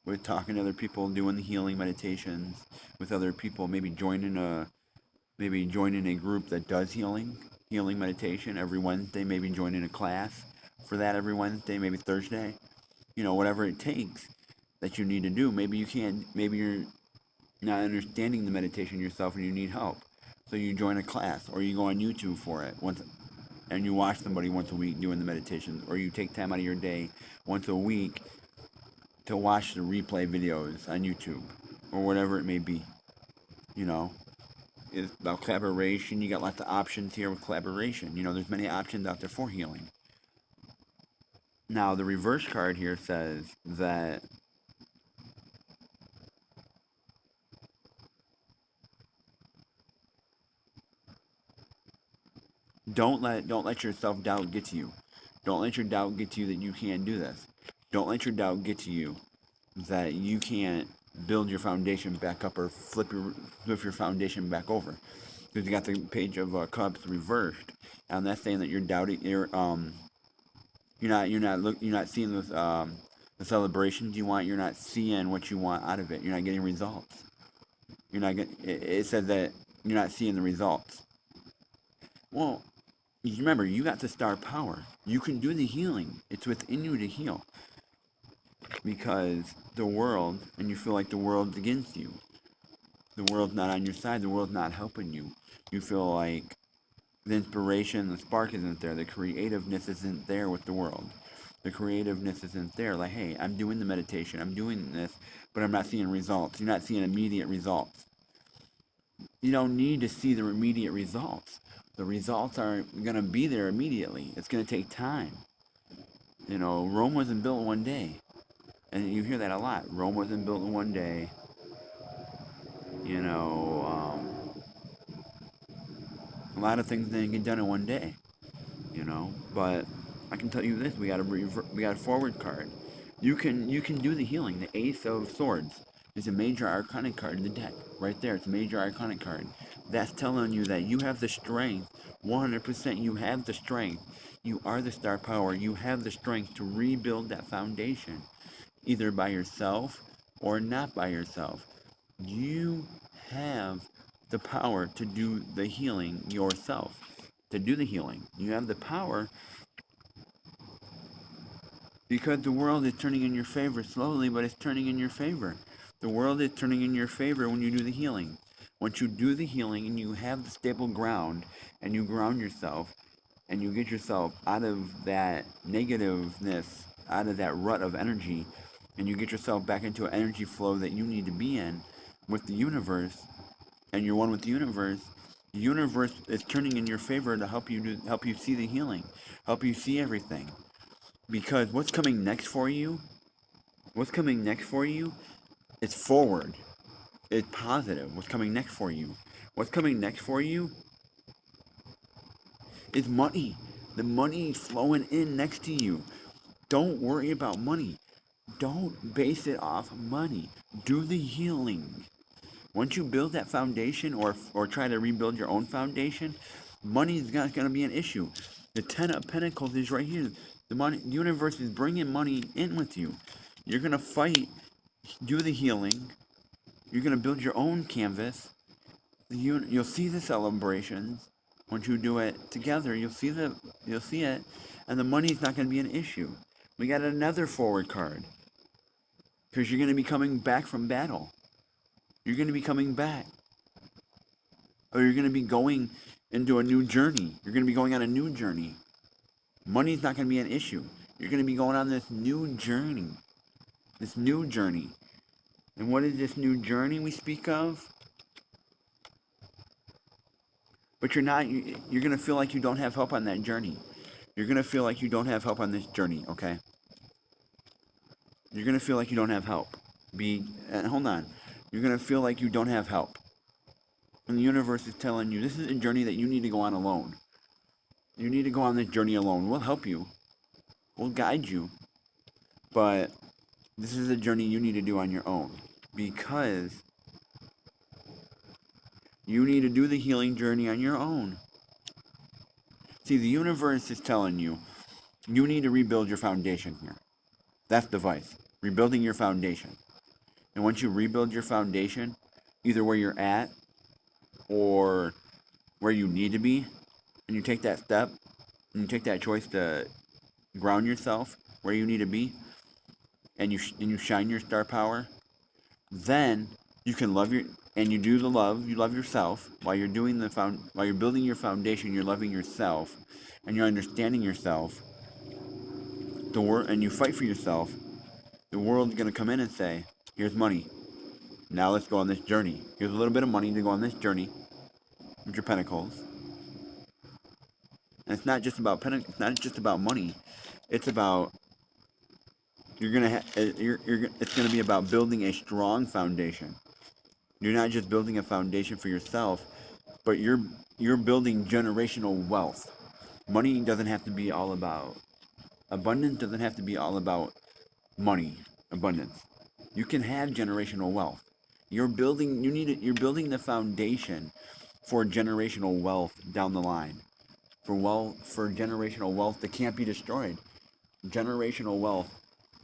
[SPEAKER 1] With talking to other people, doing the healing meditations with other people, maybe joining a group that does healing meditation every Wednesday, maybe joining a class for that every Wednesday, maybe Thursday. You know, whatever it takes that you need to do. Maybe you can't, maybe you're not understanding the meditation yourself and you need help. So you join a class or you go on YouTube for it once, and you watch somebody once a week doing the meditation, or you take time out of your day once a week to watch the replay videos on YouTube or whatever it may be. You know, it's about collaboration. You got lots of options here with collaboration. You know, there's many options out there for healing. Now, the reverse card here says that don't let your self-doubt get to you. Don't let your doubt get to you that you can't do this. Don't let your doubt get to you that you can't build your foundation back up or flip your foundation back over. Because you got the Page of Cups reversed, and that's saying that you're doubting. You're not seeing the celebrations you want. You're not seeing what you want out of it. You're not getting results. You're not getting. It says that you're not seeing the results. Well, remember, you got the star power. You can do the healing. It's within you to heal. Because the world, and you feel like the world's against you. The world's not on your side. The world's not helping you. You feel like The inspiration, the spark isn't there. The creativeness isn't there with the world. The creativeness isn't there. Like, hey, I'm doing the meditation, I'm doing this, but I'm not seeing results. You're not seeing immediate results. You don't need to see the immediate results. The results aren't going to be there immediately. It's going to take time. You know, Rome wasn't built in one day. And you hear that a lot. Rome wasn't built in one day. You know, a lot of things didn't get done in one day. You know, but I can tell you this: we got a forward card. You can do the healing. The Ace of Swords is a major arcanic card in the deck. Right there, it's a major arcanic card. That's telling you that you have the strength. 100%, you have the strength. You are the star power. You have the strength to rebuild that foundation, either by yourself or not by yourself. You have the power to do the healing yourself. To do the healing, you have the power because the world is turning in your favor slowly, but it's turning in your favor. The world is turning in your favor when you do the healing. Once you do the healing and you have the stable ground and you ground yourself and you get yourself out of that negativeness, out of that rut of energy, and you get yourself back into an energy flow that you need to be in with the universe, and you're one with the universe is turning in your favor to help you see the healing, help you see everything. Because what's coming next for you is forward. It's positive. What's coming next for you? What's coming next for you is money. The money flowing in next to you. Don't worry about money. Don't base it off money. Do the healing. Once you build that foundation or try to rebuild your own foundation, money is not going to be an issue. The Ten of Pentacles is right here. The universe is bringing money in with you. You're going to fight, do the healing. You're going to build your own canvas. You'll see the celebrations. Once you do it together, you'll see it, and the money's not going to be an issue. We got another forward card because you're going to be coming back from battle. You're going to be coming back. Or you're going to be going into a new journey. You're going to be going on a new journey. Money's not going to be an issue. You're going to be going on this new journey. This new journey. And what is this new journey we speak of? But you're going to feel like you don't have help on that journey. You're going to feel like you don't have help on this journey, okay? You're going to feel like you don't have help. Hold on. You're going to feel like you don't have help. And the universe is telling you, this is a journey that you need to go on alone. You need to go on this journey alone. We'll help you. We'll guide you. But this is a journey you need to do on your own. Because you need to do the healing journey on your own. See, the universe is telling you, you need to rebuild your foundation here. That's the advice. Rebuilding your foundation. And once you rebuild your foundation, either where you're at or where you need to be, and you take that step, and you take that choice to ground yourself where you need to be, and you shine your star power, then you can you do the love, you love yourself while you're while you're building your foundation, you're loving yourself, and you're understanding yourself, and you fight for yourself. The world's gonna come in and say, here's money. Now let's go on this journey. Here's a little bit of money to go on this journey with your pentacles. And it's not just about it's not just about money. It's about it's gonna be about building a strong foundation. You're not just building a foundation for yourself, but you're building generational wealth. Money doesn't have to be all about abundance. Doesn't have to be all about money. Abundance. You can have generational wealth. You're building the foundation for generational wealth down the line. For generational wealth that can't be destroyed. Generational wealth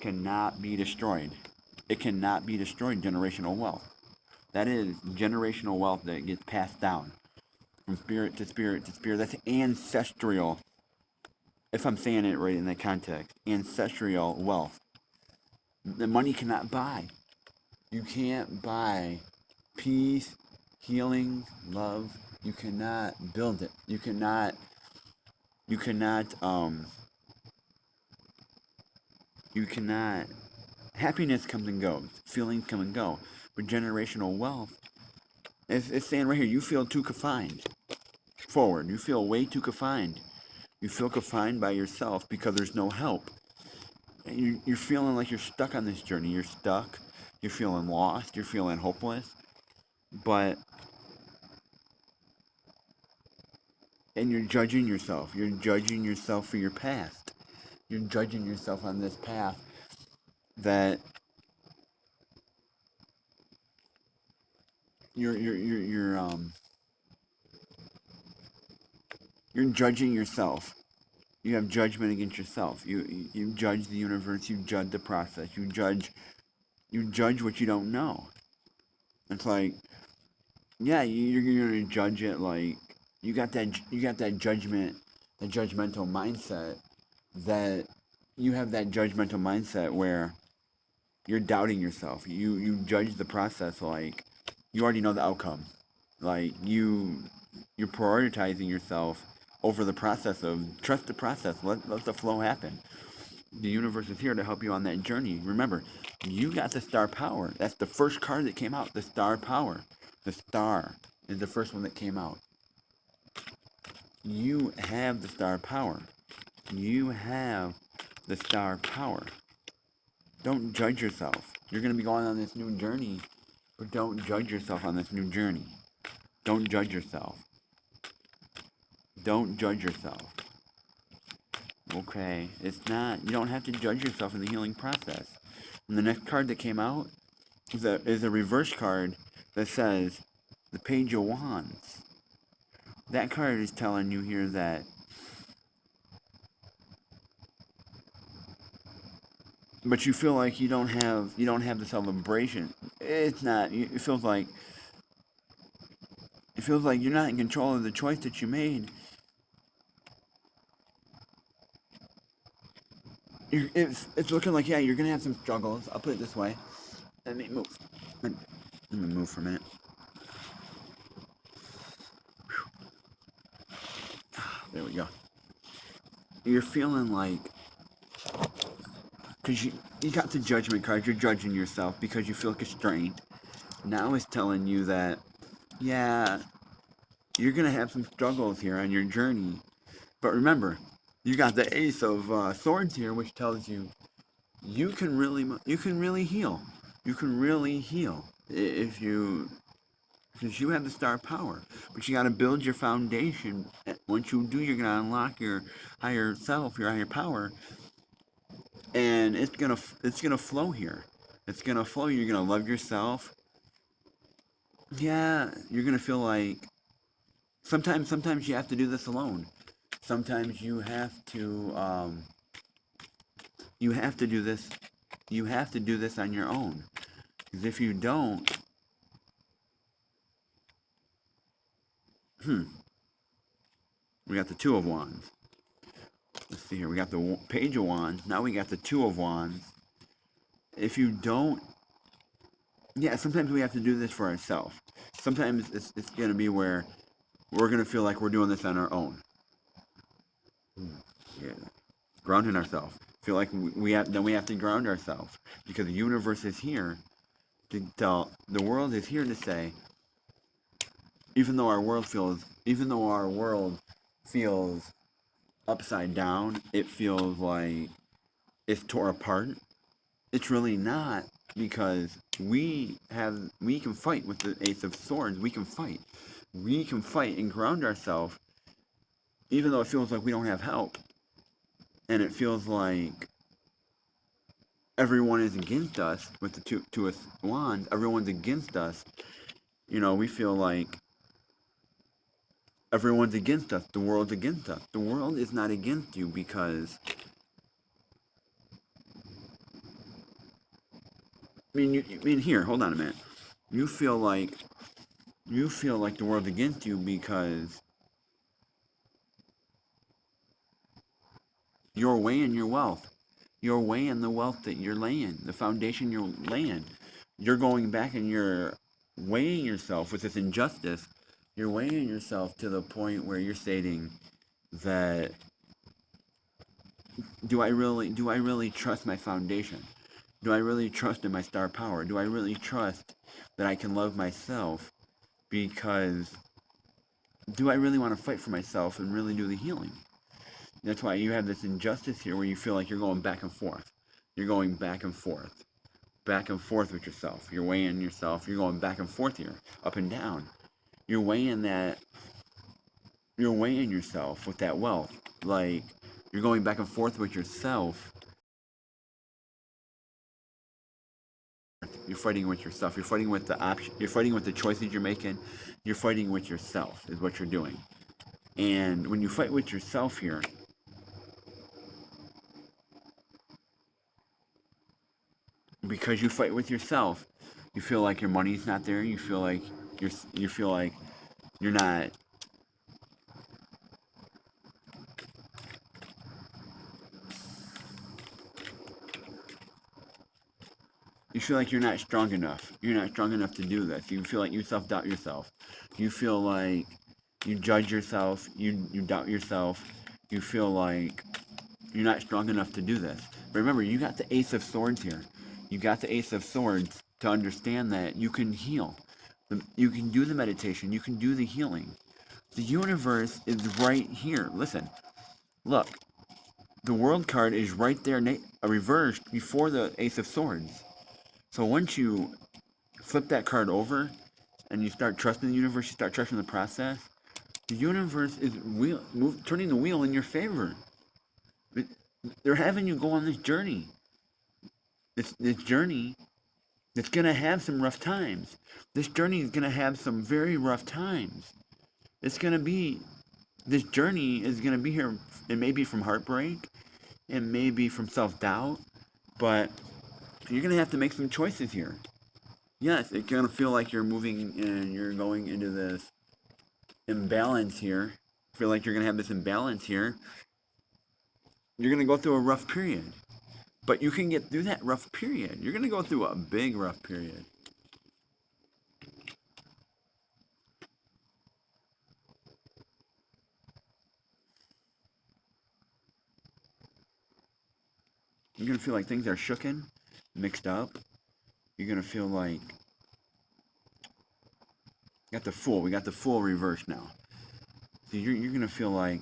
[SPEAKER 1] cannot be destroyed. It cannot be destroyed, generational wealth. That is generational wealth that gets passed down from spirit to spirit to spirit. That's ancestral, if I'm saying it right in that context. Ancestral wealth. The money cannot buy. You can't buy peace, healing, love. You cannot build it. You cannot, you cannot, happiness comes and goes. Feelings come and go. But generational wealth, it's saying right here, you feel too confined. Forward. You feel way too confined. You feel confined by yourself because there's no help. And you're feeling like you're stuck on this journey. You're stuck. You're feeling lost. You're feeling hopeless. But, and you're judging yourself. You're judging yourself for your past. You're judging yourself on this path that you're you're judging yourself. You have judgment against yourself. You judge the universe. You judge the process. You judge what you don't know. It's like, yeah, you're gonna judge it like you got that judgment, that judgmental mindset, that you have that judgmental mindset where you're doubting yourself. You judge the process like you already know the outcome. Like you're prioritizing yourself over the process of trust the process. Let the flow happen. The universe is here to help you on that journey. Remember, you got the star power. That's the first card that came out. The star power. The star is the first one that came out. You have the star power. You have the star power. Don't judge yourself. You're going to be going on this new journey, but don't judge yourself on this new journey. Don't judge yourself. Don't judge yourself. Okay, it's not, you don't have to judge yourself in the healing process. And the next card that came out is a reverse card that says the Page of Wands. That card is telling you here that but you feel like you don't have the celebration. It's not. It feels like you're not in control of the choice that you made. It's looking like, yeah, you're gonna have some struggles. I'll put it this way. Let me move. Let me move for a minute. There we go. You're feeling like, because you got the judgment card. You're judging yourself because you feel constrained. Now it's telling you that, yeah, you're gonna have some struggles here on your journey. But remember, you got the Ace of Swords here, which tells you you can really heal. You can really heal if you, because you have the star power. But you got to build your foundation. Once you do, you're gonna unlock your higher self, your higher power, and it's gonna flow here. It's gonna flow. You're gonna love yourself. Yeah, you're gonna feel like sometimes you have to do this alone. Sometimes you have to do this. You have to do this on your own. Because if you don't, we got the Two of Wands. Let's see here. We got the Page of Wands. Now we got the Two of Wands. If you don't, yeah, sometimes we have to do this for ourselves. Sometimes it's going to be where we're going to feel like we're doing this on our own. Yeah. Grounding ourselves. Feel like we have to ground ourselves because the universe is here to tell, the world is here to say, even though our world feels upside down, it feels like it's tore apart. It's really not, because we can fight with the Ace of Swords. We can fight and ground ourselves, even though it feels like we don't have help, and it feels like everyone is against us with the two of Wands. Everyone's against us. We feel like everyone's against us. The world's against us. The world is not against you, because here, hold on a minute. You feel like the world's against you because you're weighing your wealth. You're weighing the wealth that you're laying, the foundation you're laying. You're going back and you're weighing yourself with this injustice, You're weighing yourself to the point where you're stating that do I really trust my foundation? Do I really trust in my star power? Do I really trust that I can love myself? Because do I really want to fight for myself and really do the healing? That's why you have this injustice here where you feel like you're going back and forth. You're going back and forth with yourself. You're weighing yourself. You're going back and forth here, up and down. You're weighing that. You're weighing yourself with that wealth. Like you're going back and forth with yourself. You're fighting with yourself. You're fighting with the option. You're fighting with the choices you're making. You're fighting with yourself. Is what you're doing. And when you fight with yourself here, because you fight with yourself, you feel like your money's not there. You feel like you feel like you're not. You feel like you're not strong enough. You're not strong enough to do this. You feel like you self-doubt yourself. You feel like you judge yourself. You doubt yourself. You feel like you're not strong enough to do this. But remember, you got the Ace of Swords here. You got the Ace of Swords to understand that you can heal. You can do the meditation. You can do the healing. The universe is right here. Listen, look. The World card is right there, reversed before the Ace of Swords. So once you flip that card over and you start trusting the universe, you start trusting the process, the universe is turning the wheel in your favor. They're having you go on this journey. This journey that's going to have some rough times. This journey is going to have some very rough times. This journey is going to be here. It may be from heartbreak. It may be from self-doubt. But you're going to have to make some choices here. Yes, it's going to feel like you're moving and you're going into this imbalance here. Feel like you're going to have this imbalance here. You're going to go through a rough period. But you can get through that rough period. You're going to go through a big rough period. You're going to feel like things are shooken, mixed up. You're going to feel like... We got the Fool reversed now. So you're going to feel like...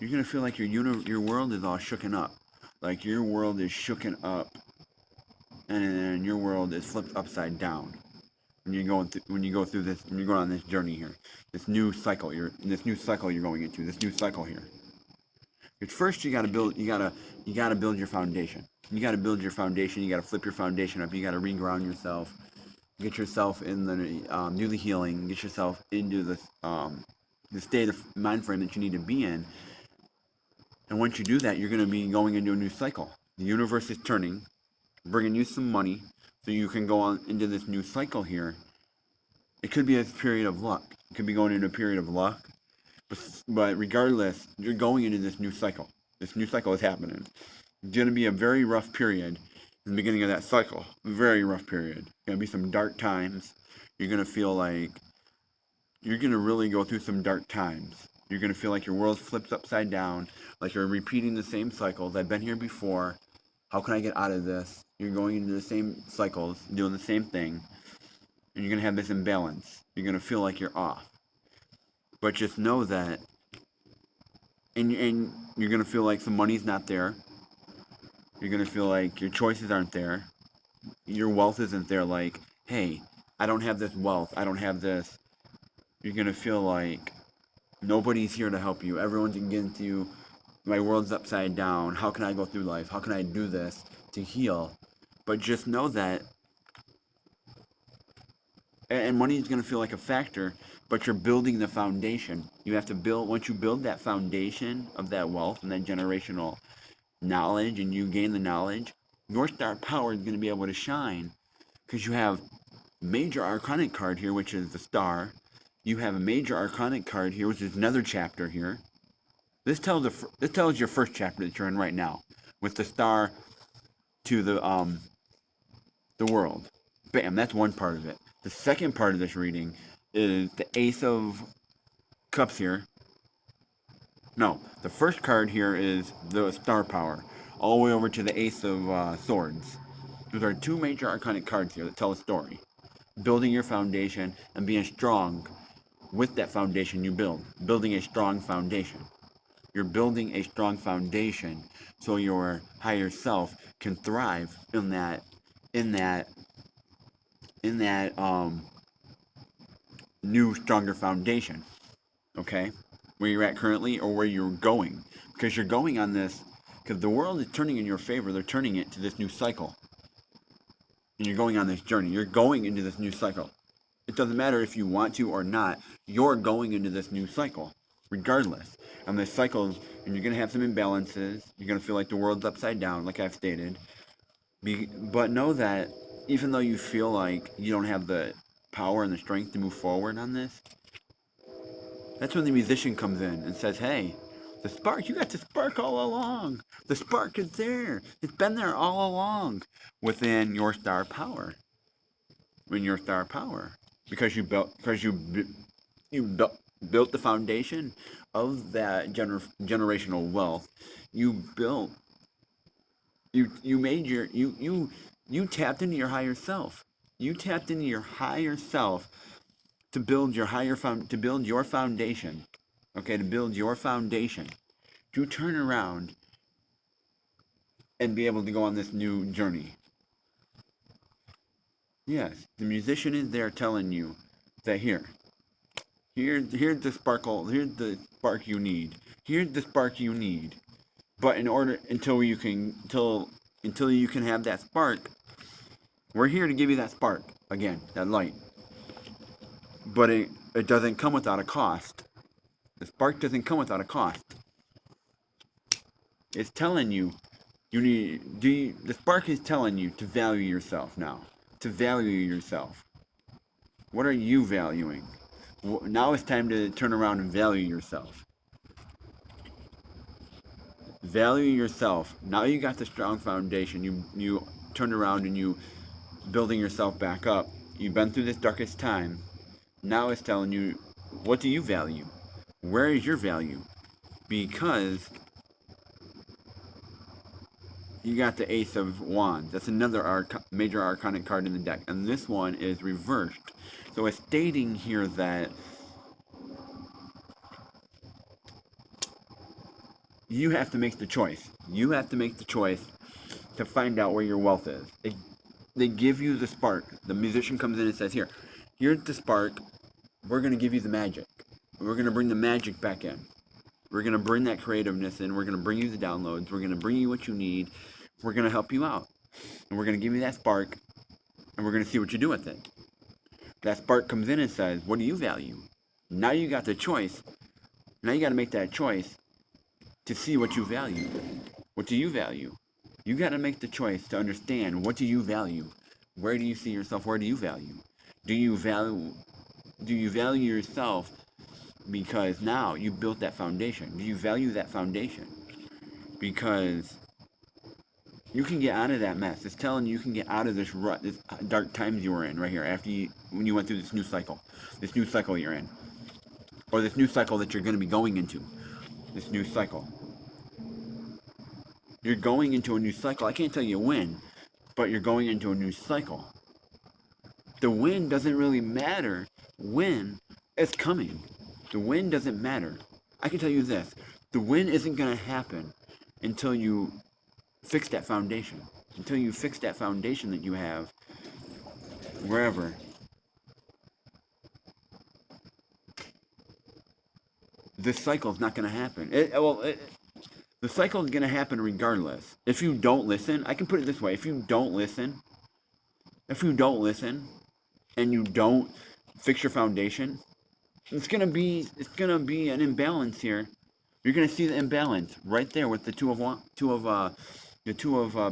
[SPEAKER 1] You're going to feel like your world is all shooken up. Like your world is shooken up. And your world is flipped upside down. When you go through this, when you go on this journey here, this new cycle you're going into, this new cycle here. But first, you gotta build your foundation. You gotta build your foundation. You gotta flip your foundation up. You gotta reground yourself, get yourself in the do the healing, get yourself into the state of mind frame that you need to be in. And once you do that, you're gonna be going into a new cycle. The universe is turning, bringing you some money, so you can go on into this new cycle here. It could be a period of luck. It could be going into a period of luck. But regardless, you're going into this new cycle. This new cycle is happening. It's going to be a very rough period in the beginning of that cycle. Very rough period. Going to be some dark times. You're going to feel like you're going to really go through some dark times. You're going to feel like your world flips upside down, like you're repeating the same cycles. I've been here before. How can I get out of this? You're going into the same cycles, doing the same thing, and you're going to have this imbalance. You're going to feel like you're off. But just know that, and you're going to feel like some money's not there. You're going to feel like your choices aren't there. Your wealth isn't there. Like, hey, I don't have this wealth. I don't have this. You're going to feel like nobody's here to help you. Everyone's against you. My world's upside down. How can I go through life? How can I do this to heal? But just know that, and money is going to feel like a factor, but you're building the foundation. You have to build, once you build that foundation of that wealth and that generational knowledge, and you gain the knowledge, your star power is going to be able to shine, because you have major arcanic card here, which is the star. You have a major arcanic card here, which is another chapter here. This tells your first chapter that you're in right now, with the star to the world. Bam, that's one part of it. The second part of this reading is the Ace of Cups here. No, the first card here is the Star Power, all the way over to the Ace of Swords. Those are two major arcanic cards here that tell a story. Building your foundation and being strong with that foundation you build. Building a strong foundation. You're building a strong foundation so your higher self can thrive in that new stronger foundation. Okay? Where you're at currently or where you're going. Because you're going on this, because the world is turning in your favor, they're turning it to this new cycle. And you're going on this journey. You're going into this new cycle. It doesn't matter if you want to or not, you're going into this new cycle, regardless. And this cycle, and you're going to have some imbalances. You're going to feel like the world's upside down, like I've stated. But know that even though you feel like you don't have the power and the strength to move forward on this, that's when the musician comes in and says, hey, the spark, you got the spark all along. The spark is there. It's been there all along within your star power. In your star power. Because you built the foundation of that generational wealth. You tapped into your higher self. You tapped into your higher self to build your foundation. Okay, to build your foundation. To turn around and be able to go on this new journey. Yes, the musician is there telling you that here's the sparkle, here's the spark you need. Here's the spark you need. But in order until you can have that spark, we're here to give you that spark again, that light. But it doesn't come without a cost. The spark doesn't come without a cost. It's telling you the spark is telling you to value yourself now. To value yourself. What are you valuing? Now it's time to turn around and value yourself. Value yourself. Now you got the strong foundation. You turned around and you building yourself back up. You've been through this darkest time. Now it's telling you, what do you value? Where is your value? Because you got the Ace of Wands. That's another major arcanic card in the deck. And this one is reversed. So it's stating here that you have to make the choice. You have to make the choice to find out where your wealth is. They give you the spark. The musician comes in and says, here's the spark. We're going to give you the magic. We're going to bring the magic back in. We're going to bring that creativeness in. We're going to bring you the downloads. We're going to bring you what you need. We're going to help you out. And we're going to give you that spark. And we're going to see what you do with it. That spark comes in and says, what do you value? Now you got the choice. Now you got to make that choice to see what you value. What do you value? You got to make the choice to understand, what do you value? Where do you see yourself? Where do you value? Do you value yourself because now you built that foundation? Do you value that foundation? Because you can get out of that mess. It's telling you can get out of this rut, this dark times you were in right here when you went through this new cycle you're in, or this new cycle that you're going to be going into. This new cycle. You're going into a new cycle. I can't tell you when, but you're going into a new cycle. The when doesn't really matter when it's coming. The when doesn't matter. I can tell you this. The when isn't going to happen until you fix that foundation. Until you fix that foundation that you have wherever. This cycle is not going to happen. The cycle is going to happen regardless. If you don't listen, I can put it this way. If you don't listen, and you don't fix your foundation, it's going to be an imbalance here. You're going to see the imbalance right there with the two of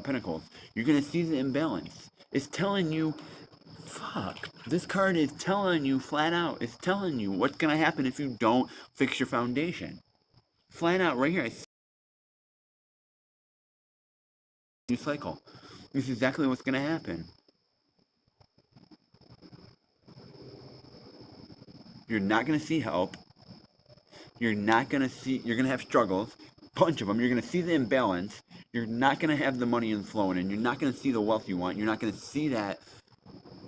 [SPEAKER 1] Pentacles. You're going to see the imbalance. It's telling you, fuck. This card is telling you flat out. It's telling you what's going to happen if you don't fix your foundation. Flat out right here. new cycle. This is exactly what's going to happen. You're not going to see help. You're not going to see, you're going to have struggles, a bunch of them. You're going to see the imbalance. You're not going to have the money flowing in. You're not going to see the wealth you want. You're not going to see that.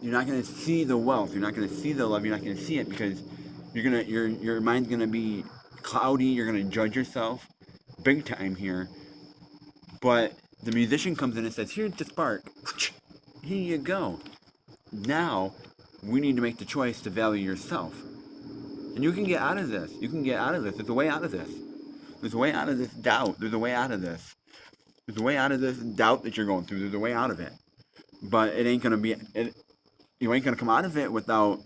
[SPEAKER 1] You're not going to see the wealth. You're not going to see the love. You're not going to see it because your mind's going to be cloudy. You're going to judge yourself big time here. But the musician comes in and says, here's the spark. Here you go. Now, we need to make the choice to value yourself. And you can get out of this. You can get out of this. There's a way out of this. There's a way out of this doubt. There's a way out of this. There's a way out of this doubt that you're going through. There's a way out of it. But it ain't going to be... you ain't going to come out of it without...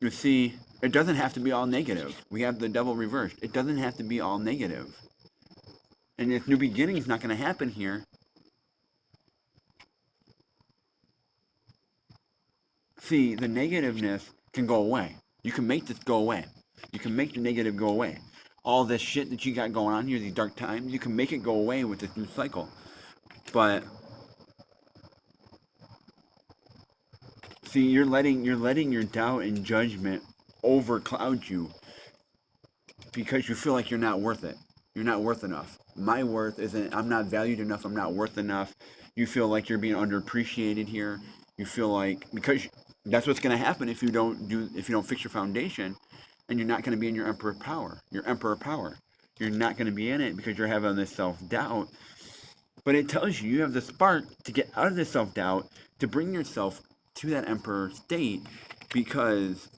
[SPEAKER 1] You see, it doesn't have to be all negative. We have the devil reversed. It doesn't have to be all negative. And if new beginning is not going to happen here... See, the negativeness can go away. You can make this go away. You can make the negative go away. All this shit that you got going on here, these dark times, you can make it go away with this new cycle. But see, you're letting your doubt and judgment overcloud you because you feel like you're not worth it. You're not worth enough. My worth isn't, I'm not valued enough, I'm not worth enough. You feel like you're being underappreciated here. You feel like, because that's what's going to happen if you don't fix your foundation, and you're not going to be in your emperor power. Your emperor power. You're not going to be in it because you're having this self-doubt. But it tells you have the spark to get out of this self-doubt, to bring yourself to that emperor state, because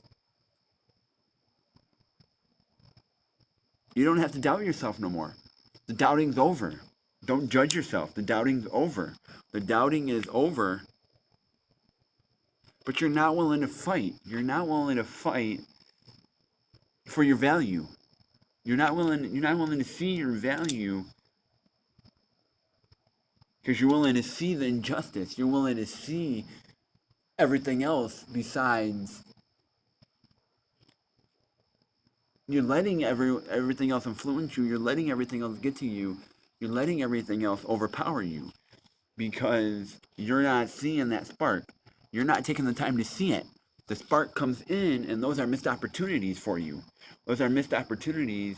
[SPEAKER 1] you don't have to doubt yourself no more. The doubting's over. Don't judge yourself. The doubting's over. The doubting is over. But you're not willing to fight. You're not willing to fight for your value. You're not willing to see your value because you're willing to see the injustice. You're willing to see everything else besides. You're letting everything else influence you. You're letting everything else get to you. You're letting everything else overpower you because you're not seeing that spark. You're not taking the time to see it. The spark comes in, and those are missed opportunities for you. Those are missed opportunities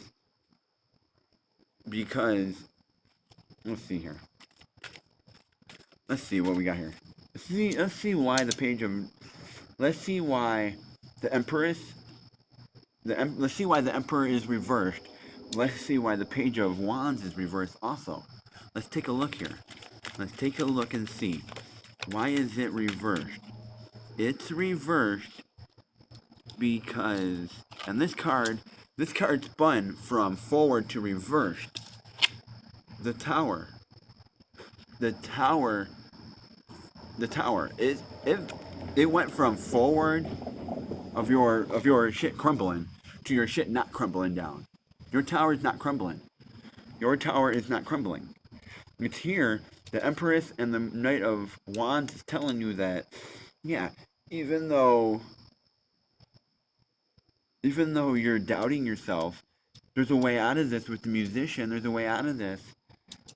[SPEAKER 1] because, let's see here. Let's see what we got here. Let's see why the page of, let's see why the Empress, let's see why the Emperor is reversed. Let's see why the Page of Wands is reversed also. Let's take a look here. Let's take a look and see. Why is it reversed? It's reversed because, and this card spun from forward to reversed. The tower. It went from forward of your shit crumbling to your shit not crumbling down. Your tower is not crumbling. Your tower is not crumbling. It's here. The Empress and the Knight of Wands is telling you that, yeah, even though you're doubting yourself, there's a way out of this with the musician. There's a way out of this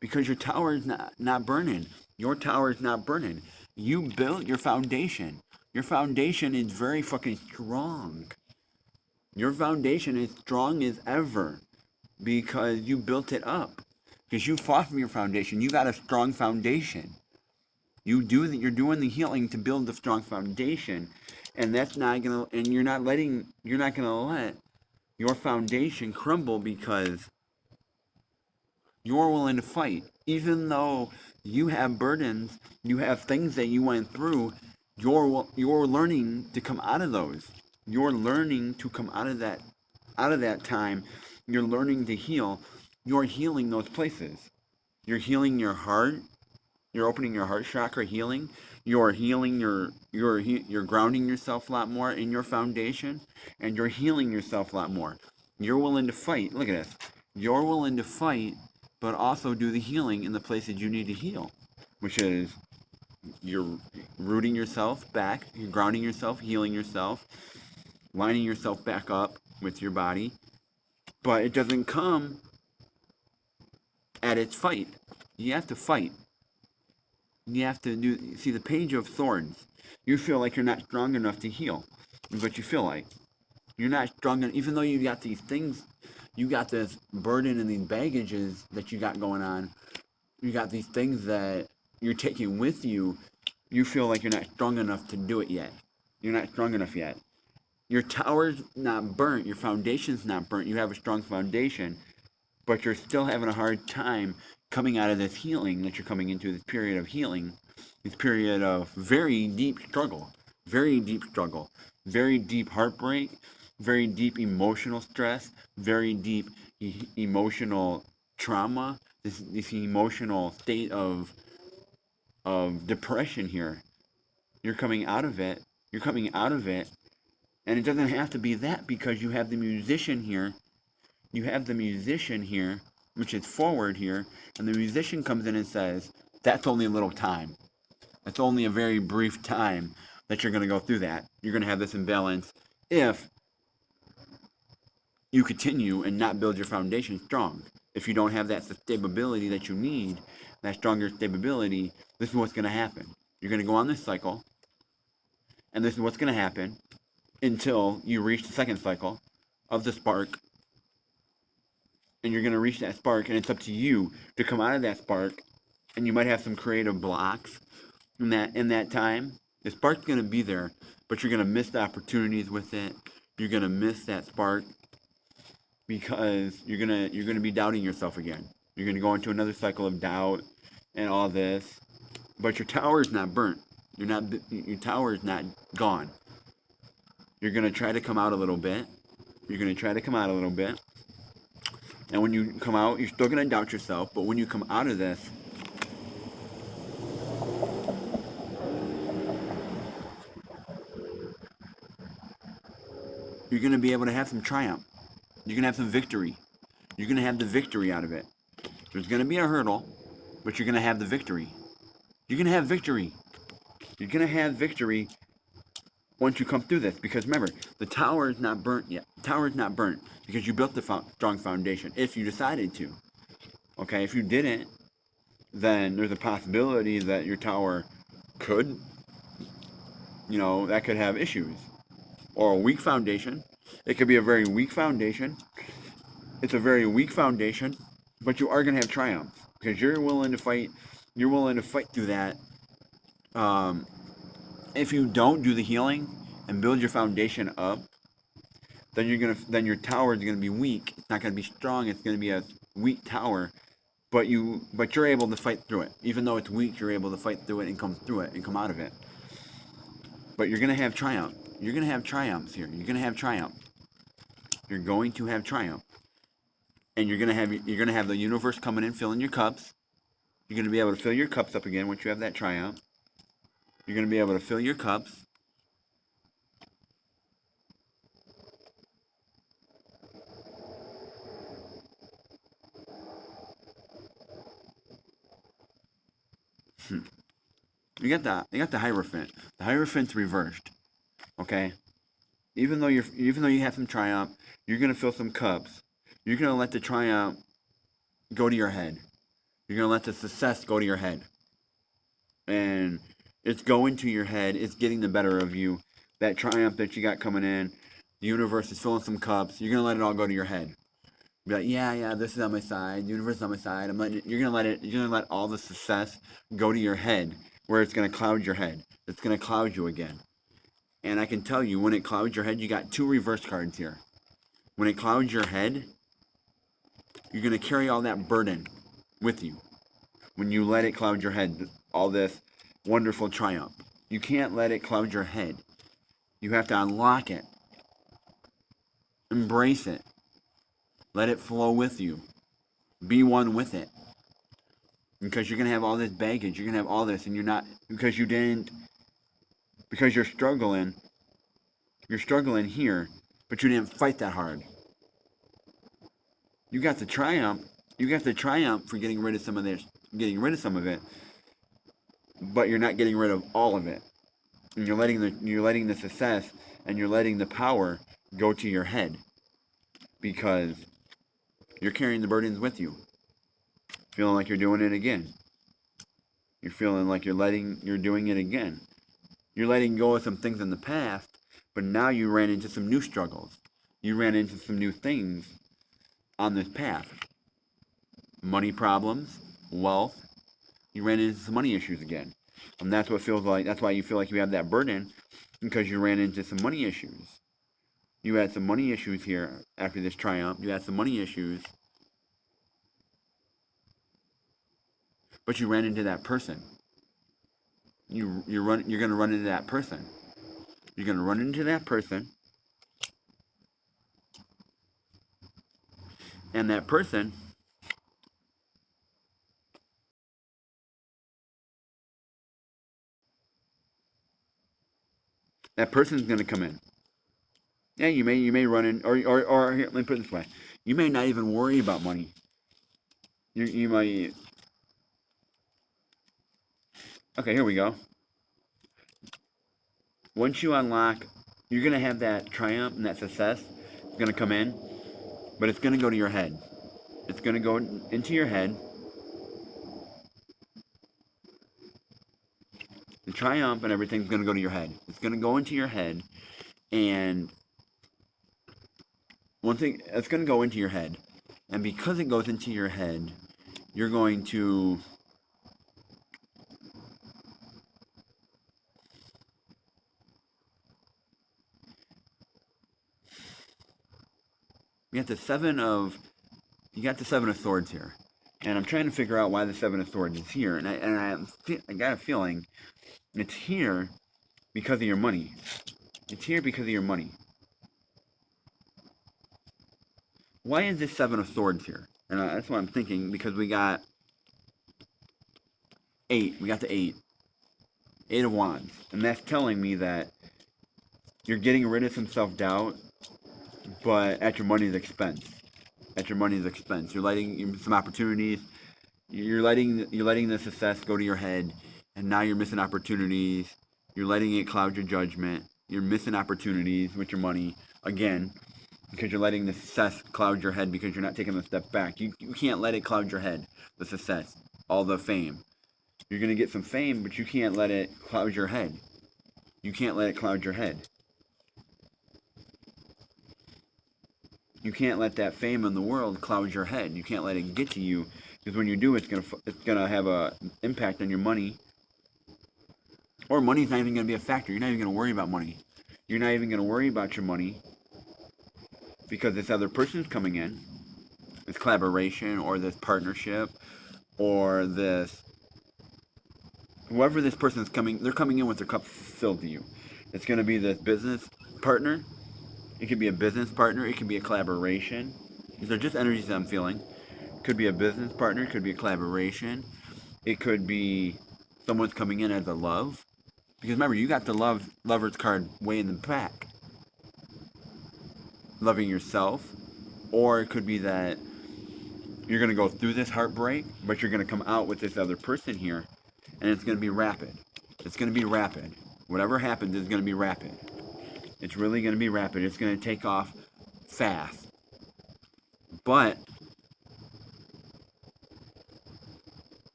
[SPEAKER 1] because your tower is not burning. Your tower is not burning. You built your foundation. Your foundation is very fucking strong. Your foundation is strong as ever because you built it up. Because you fought for your foundation. You got a strong foundation. You're doing the healing to build the strong foundation. And that's not gonna, and you're not gonna let your foundation crumble because you're willing to fight. Even though you have burdens, you have things that you went through, you're learning to come out of those. You're learning to come out of that time. You're learning to heal. You're healing those places. You're healing your heart. You're opening your heart chakra, healing. You're healing you're grounding yourself a lot more in your foundation, and you're healing yourself a lot more. You're willing to fight. Look at this. You're willing to fight, but also do the healing in the places you need to heal, which is you're rooting yourself back, you're grounding yourself, healing yourself, lining yourself back up with your body, but it doesn't come at its fight. You have to fight. You have to do. See the Page of Swords. You feel like you're not strong enough to heal, is what you feel like. You're not strong enough, even though you got these things. You got this burden and these baggages that you got going on. You got these things that you're taking with you. You feel like you're not strong enough to do it yet. You're not strong enough yet. Your tower's not burnt. Your foundation's not burnt. You have a strong foundation, but you're still having a hard time coming out of this healing that you're coming into, this period of healing, this period of very deep struggle, very deep heartbreak, very deep emotional stress, very deep emotional trauma, this emotional state of depression here. You're coming out of it. You're coming out of it. And it doesn't have to be that, because you have the musician here. You have the musician here, which is forward here, and the musician comes in and says, that's only a little time. That's only a very brief time that you're going to go through that. You're going to have this imbalance if you continue and not build your foundation strong. If you don't have that stability that you need, that stronger stability, this is what's going to happen. You're going to go on this cycle, and this is what's going to happen until you reach the second cycle of the spark, and you're going to reach that spark, and it's up to you to come out of that spark. And you might have some creative blocks in that time. The spark's going to be there, but you're going to miss the opportunities with it. You're going to miss that spark because you're going to be doubting yourself again. You're going to go into another cycle of doubt and all this. But your tower is not burnt. Your tower is not gone. You're going to try to come out a little bit. And when you come out, you're still going to doubt yourself. But when you come out of this, you're going to be able to have some triumph. You're going to have some victory. You're going to have the victory out of it. There's going to be a hurdle, but you're going to have the victory. You're going to have victory. You're going to have victory once you come through this. Because remember, the tower is not burnt yet. The tower is not burnt because you built the strong foundation. If you decided to. Okay, if you didn't, then there's a possibility that your tower could, that could have issues. Or a weak foundation. It could be a very weak foundation. It's a very weak foundation, but you are going to have triumph because you're willing to fight. You're willing to fight through that. If you don't do the healing and build your foundation up, then your tower is going to be weak. It's not going to be strong. It's going to be a weak tower. But you're able to fight through it. Even though it's weak, you're able to fight through it and come through it and come out of it. But you're going to have triumph. You're going to have triumphs here. You're going to have triumph. You're going to have triumph. And you're going to have the universe coming in, filling your cups. You're going to be able to fill your cups up again once you have that triumph. You're going to be able to fill your cups. You got the Hierophant. The Hierophant's reversed. Okay? Even though you have some triumph, you're gonna fill some cups. You're gonna let the triumph go to your head. You're gonna let the success go to your head. And it's going to your head, it's getting the better of you. That triumph that you got coming in, the universe is filling some cups, you're gonna let it all go to your head. Be like, yeah, this is on my side, the universe is on my side. You're gonna let all the success go to your head, where it's gonna cloud your head. It's gonna cloud you again. And I can tell you, when it clouds your head, you got two reverse cards here. When it clouds your head, you're gonna carry all that burden with you. When you let it cloud your head, all this wonderful triumph. You can't let it cloud your head. You have to unlock it. Embrace it. Let it flow with you. Be one with it. Because you're going to have all this baggage. You're going to have all this, and you're not, because you're struggling. You're struggling here, but you didn't fight that hard. You got the triumph. You got the triumph for getting rid of some of it, but you're not getting rid of all of it. And you're letting the success and you're letting the power go to your head because you're carrying the burdens with you. Feeling like you're doing it again. You're feeling like you're doing it again. You're letting go of some things in the past, but now you ran into some new struggles. You ran into some new things on this path. Money problems, wealth. You ran into some money issues again. And that's what feels like, that's why you feel like you have that burden, because you ran into some money issues. You had some money issues here after this triumph. You had some money issues, but you ran into that person. You're going to run into that person. You're going to run into that person, and that person's going to come in. Yeah, you may run in, or here, let me put it this way: you may not even worry about money. You might. Okay, here we go. Once you unlock, you're gonna have that triumph and that success. It's gonna come in, but it's gonna go to your head. It's gonna go into your head. The triumph and everything's gonna go to your head. It's gonna go into your head, and one thing, it's gonna go into your head, and because it goes into your head, you're going to. You got the seven of swords here, and I'm trying to figure out why the seven of swords is here, and I got a feeling it's here because of your money. It's here because of your money. Why is this seven of swords here? And that's what I'm thinking, because we got eight. We got the eight of wands, and that's telling me that you're getting rid of some self-doubt, but at your money's expense. At your money's expense. You're letting some opportunities. You're letting the success go to your head, and now you're missing opportunities. You're letting it cloud your judgment. You're missing opportunities with your money again, because you're letting the success cloud your head, because you're not taking a step back. You can't let it cloud your head. The success, all the fame. You're gonna get some fame, but you can't let it cloud your head. You can't let it cloud your head. You can't let that fame in the world cloud your head. You can't let it get to you, because when you do, it's gonna have a impact on your money. Or money's not even gonna be a factor. You're not even gonna worry about money. You're not even gonna worry about your money, because this other person's coming in, this collaboration or this partnership or this whoever this person's coming, they're coming in with their cup filled to you. It's gonna be this business partner. It could be a business partner. It could be a collaboration. These are just energies that I'm feeling. It could be a business partner. It could be a collaboration. It could be someone's coming in as a love. Because remember, you got the lover's card way in the back. Loving yourself. Or it could be that you're going to go through this heartbreak, but you're going to come out with this other person here. And it's going to be rapid. It's going to be rapid. Whatever happens is going to be rapid. It's really going to be rapid. It's going to take off fast. But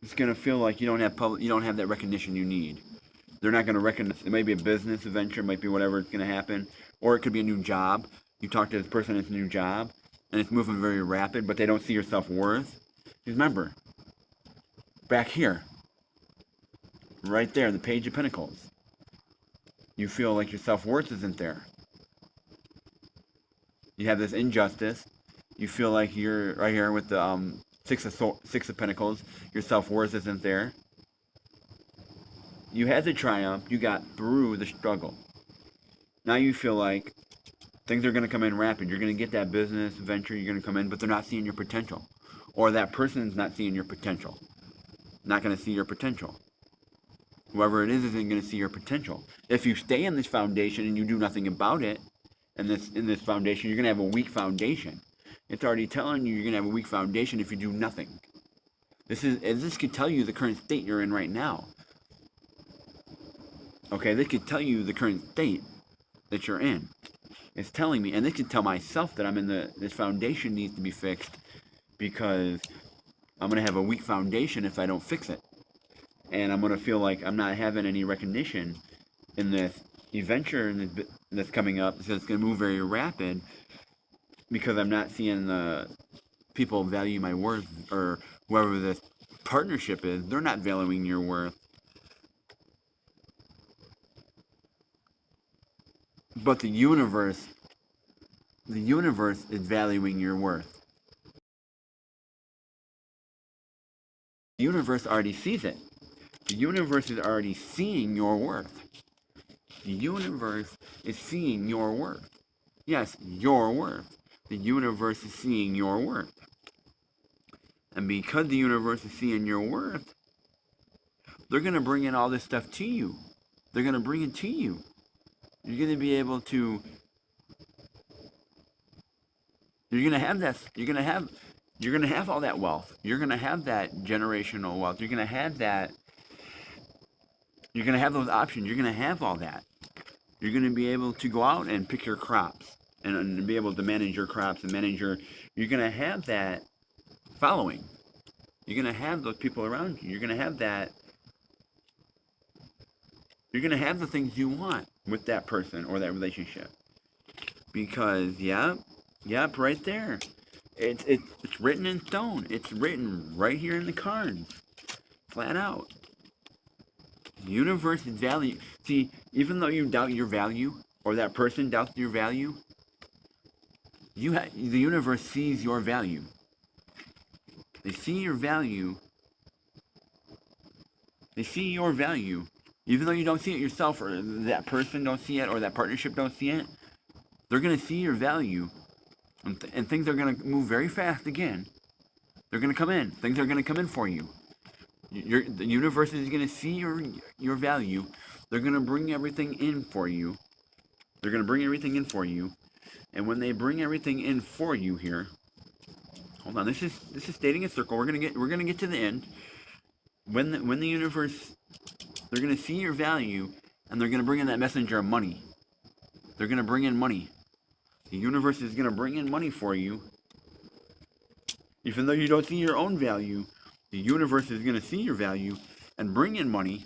[SPEAKER 1] it's going to feel like you don't have that recognition you need. They're not going to recognize. It might be a business venture, it might be whatever it's going to happen, or it could be a new job. You talk to this person, it's a new job, and it's moving very rapid, but they don't see your self-worth. Because remember, back here, right there, the Page of Pentacles, you feel like your self-worth isn't there. You have this injustice. You feel like you're right here with the Six of Pentacles. Your self-worth isn't there. You had the triumph. You got through the struggle. Now you feel like things are going to come in rapid. You're going to get that business venture. You're going to come in, but they're not seeing your potential. Or that person's not seeing your potential. Not going to see your potential. Whoever it is isn't going to see your potential. If you stay in this foundation and you do nothing about it, in this foundation, you're going to have a weak foundation. It's already telling you you're going to have a weak foundation if you do nothing. This could tell you the current state you're in right now. Okay, this could tell you the current state that you're in. It's telling me, and this could tell myself that I'm in this foundation needs to be fixed because I'm going to have a weak foundation if I don't fix it. And I'm going to feel like I'm not having any recognition in this adventure that's coming up because it's going to move very rapid because I'm not seeing the people value my worth, or whoever this partnership is, they're not valuing your worth. But the universe is valuing your worth. The universe already sees it. The universe is already seeing your worth. The universe is seeing your worth. Yes, your worth. The universe is seeing your worth. And because the universe is seeing your worth, they're going to bring in all this stuff to you. They're going to bring it to you. You're going to be able to, you're going to have that, you're going to have all that wealth. You're going to have that generational wealth. You're going to have that, you're going to have those options. You're going to have all that. You're going to be able to go out and pick your crops and be able to manage your crops and manage you're going to have that following. You're going to have those people around you. You're going to have that, you're going to have the things you want with that person or that relationship. Because, yep, right there. It's written in stone. It's written right here in the cards. Flat out. The universe is value. See, even though you doubt your value, or that person doubts your value, the universe sees your value. They see your value. They see your value. Even though you don't see it yourself, or that person don't see it, or that partnership don't see it, they're going to see your value. And things are going to move very fast again. They're going to come in. Things are going to come in for you. The universe is going to see your value. They're going to bring everything in for you. They're going to bring everything in for you. And when they bring everything in for you here, hold on. This is stating a circle. We're going to get to the end. When the universe, they're going to see your value, and they're going to bring in that messenger of money. They're going to bring in money. The universe is going to bring in money for you. Even though you don't see your own value, the universe is going to see your value and bring in money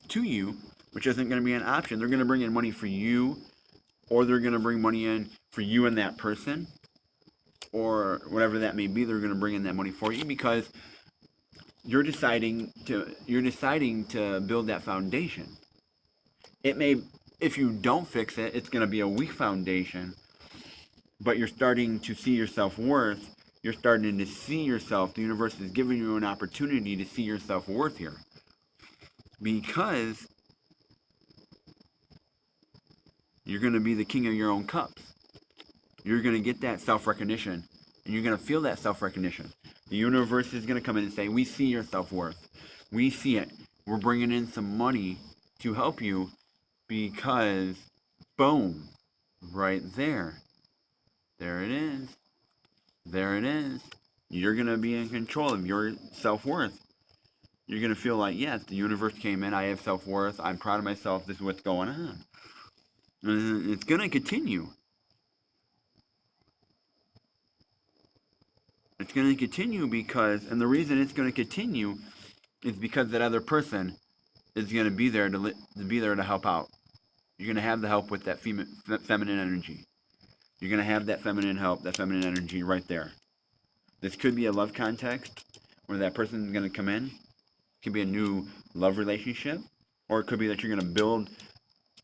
[SPEAKER 1] to you, which isn't going to be an option. They're going to bring in money for you, or they're going to bring money in for you and that person, or whatever that may be. They're going to bring in that money for you because you're deciding to build that foundation. It may, if you don't fix it, it's going to be a weak foundation, but you're starting to see your self-worth. You're starting to see yourself. The universe is giving you an opportunity to see your self-worth here. Because you're going to be the king of your own cups. You're going to get that self-recognition. And you're going to feel that self-recognition. The universe is going to come in and say, we see your self-worth. We see it. We're bringing in some money to help you because, boom, right there. There it is. There it is. You're going to be in control of your self-worth. You're going to feel like, yes, the universe came in. I have self-worth. I'm proud of myself. This is what's going on. And it's going to continue. It's going to continue because, and the reason it's going to continue is because that other person is going to be there to help out. You're going to have the help with that feminine energy. You're going to have that feminine help, that feminine energy right there. This could be a love context where that person is going to come in. It could be a new love relationship, or it could be that you're going to build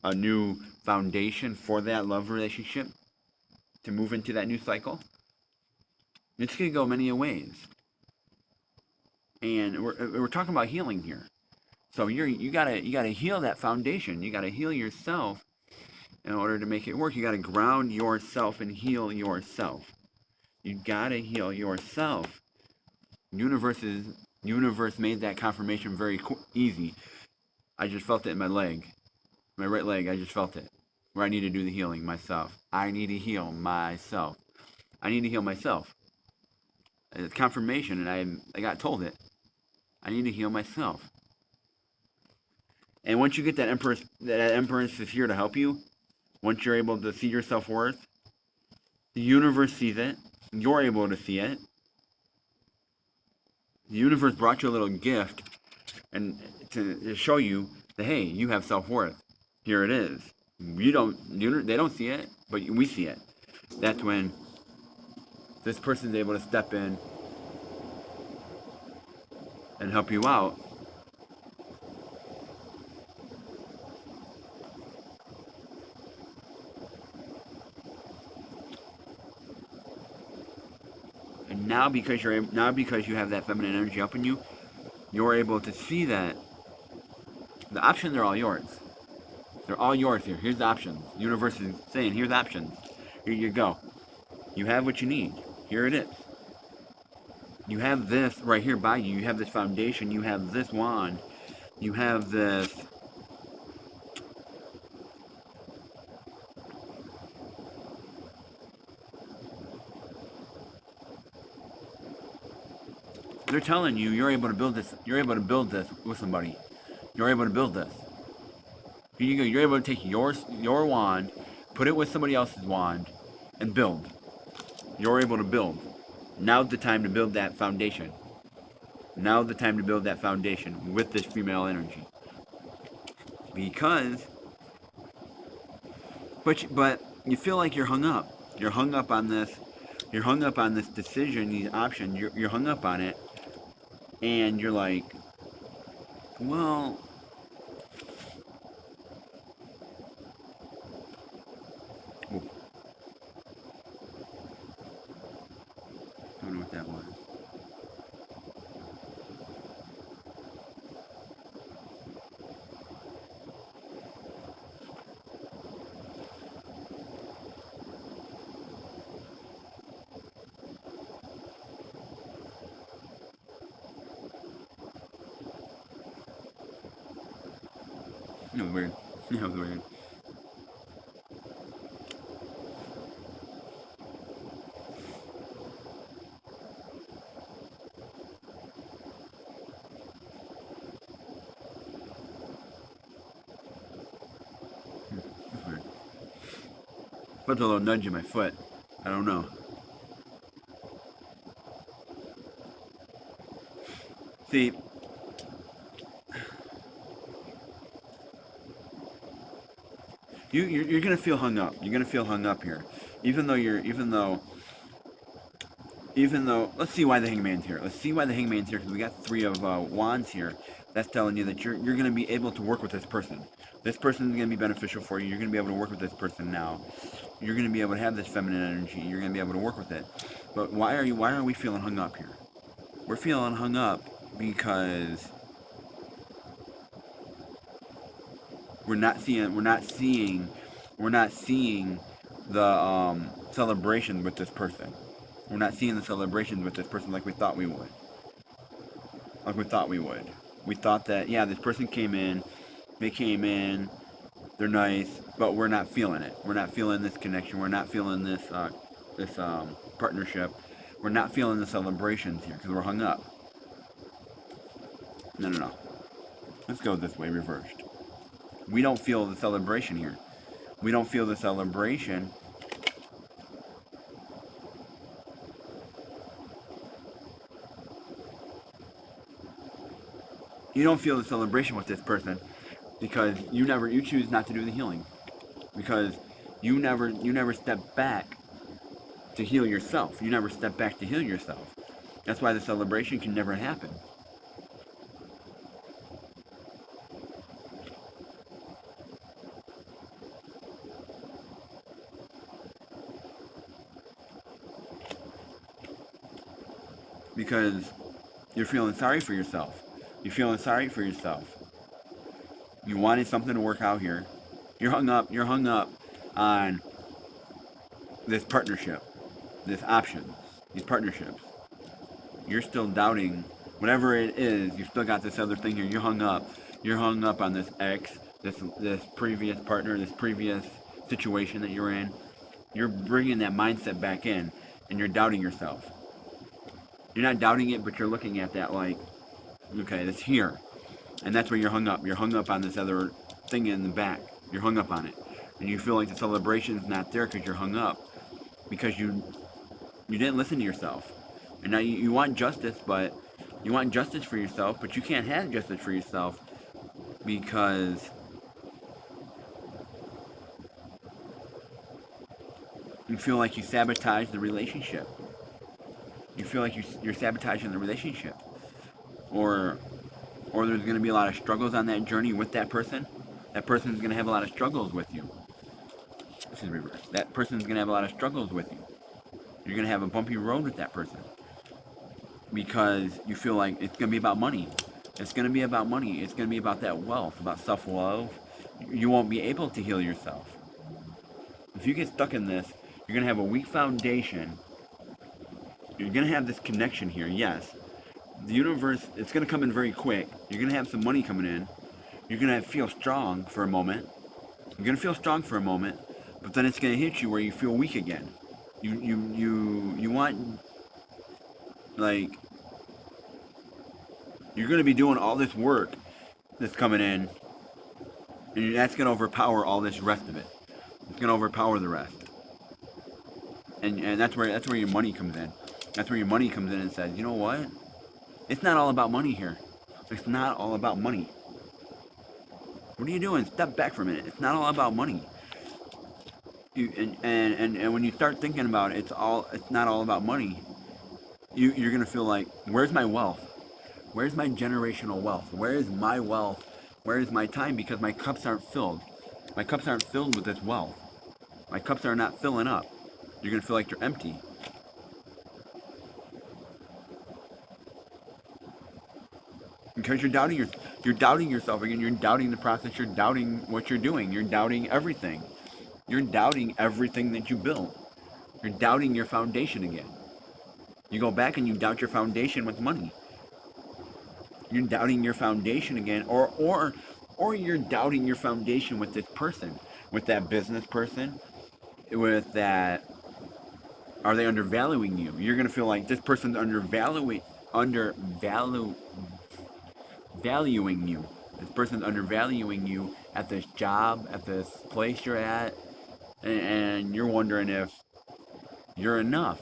[SPEAKER 1] a new foundation for that love relationship to move into that new cycle. It's going to go many ways. And we're talking about healing here. So you gotta heal that foundation. You gotta heal yourself in order to make it work. You gotta ground yourself and heal yourself. You gotta heal yourself. Universe made that confirmation very easy. I just felt it in my leg, my right leg. I just felt it where I need to do the healing myself. I need to heal myself. I need to heal myself. It's confirmation, and I got told it. I need to heal myself. And once you get that Empress is here to help you. Once you're able to see your self-worth, the universe sees it. You're able to see it. The universe brought you a little gift and to show you that, hey, you have self-worth. Here it is. They don't see it, but we see it. That's when this person's able to step in and help you out. And now because you have that feminine energy up in you, you're able to see that the options are all yours. They're all yours here. Here's the options. The universe is saying, here's options. Here you go. You have what you need. Here it is. You have this right here by you. You have this foundation. You have this wand. You have this. They're telling you you're able to build this. You're able to build this with somebody. You're able to build this. Here you go. You're able to take your wand, put it with somebody else's wand, and build. You're able to build. Now's the time to build that foundation. Now's the time to build that foundation with this female energy. Because, but you feel like you're hung up. You're hung up on this. You're hung up on this decision, these options. You're hung up on it, and you're like, well. I don't know what that was. That was weird. That was weird. That's weird. Felt a little nudge in my foot. I don't know. See, you're gonna feel hung up. You're gonna feel hung up here, even though let's see why the Hangman's here. Let's see why the Hangman's here because we got 3 of wands here. That's telling you that you're gonna be able to work with this person. This person is gonna be beneficial for you. You're gonna be able to work with this person now. You're gonna be able to have this feminine energy. You're gonna be able to work with it. But why are we feeling hung up here? We're feeling hung up because we're not seeing the celebrations with this person. We're not seeing the celebrations with this person like we thought we would. We thought that, yeah, this person came in, they're nice, but we're not feeling it. We're not feeling this connection. We're not feeling this partnership. We're not feeling the celebrations here because we're hung up. No. Let's go this way, reversed. We don't feel the celebration here. We don't feel the celebration. You don't feel the celebration with this person because you choose not to do the healing. Because you never step back to heal yourself. You never step back to heal yourself. That's why the celebration can never happen. Because you're feeling sorry for yourself. You're feeling sorry for yourself. You wanted something to work out here. You're hung up on this partnership, this option, these partnerships. You're still doubting whatever it is. You still got this other thing here. You're hung up. You're hung up on this ex, this previous partner, this previous situation that you're in. You're bringing that mindset back in, and you're doubting yourself. You're not doubting it, but you're looking at that like, okay, it's here. And that's where you're hung up. You're hung up on this other thing in the back. You're hung up on it. And you feel like the celebration's not there because you're hung up. Because you didn't listen to yourself. And now you want justice, but you want justice for yourself, but you can't have justice for yourself because you feel like you sabotage the relationship. You feel like you're sabotaging the relationship. Or or there's going to be a lot of struggles on that journey with that person. That person's going to have a lot of struggles with you. This is reverse. That person's going to have a lot of struggles with you. You're going to have a bumpy road with that person because you feel like it's going to be about money. It's going to be about money. It's going to be about that wealth, about self-love. You won't be able to heal yourself. If you get stuck in this, you're going to have a weak foundation. You're going to have this connection here, yes. The universe, it's going to come in very quick. You're going to have some money coming in. You're going to feel strong for a moment. You're going to feel strong for a moment, but then it's going to hit you where you feel weak again. You want, like, you're going to be doing all this work that's coming in, and that's going to overpower all this rest of it. It's going to overpower the rest. And that's where your money comes in. That's where your money comes in and says, you know what? It's not all about money here. It's not all about money. What are you doing? Step back for a minute. It's not all about money. And when you start thinking about it, it's not all about money. You're gonna feel like, where's my wealth? Where's my generational wealth? Where is my wealth? Where is my time? Because my cups aren't filled. My cups aren't filled with this wealth. My cups are not filling up. You're gonna feel like you're empty. Because you're doubting yourself again. You're doubting the process. You're doubting what you're doing. You're doubting everything. You're doubting everything that you built. You're doubting your foundation again. You go back and you doubt your foundation with money. You're doubting your foundation again, or you're doubting your foundation with this person, with that business person, with that. Are they undervaluing you? You're gonna feel like this person's undervaluing you. This person's undervaluing you at this job, at this place you're at, and you're wondering if you're enough.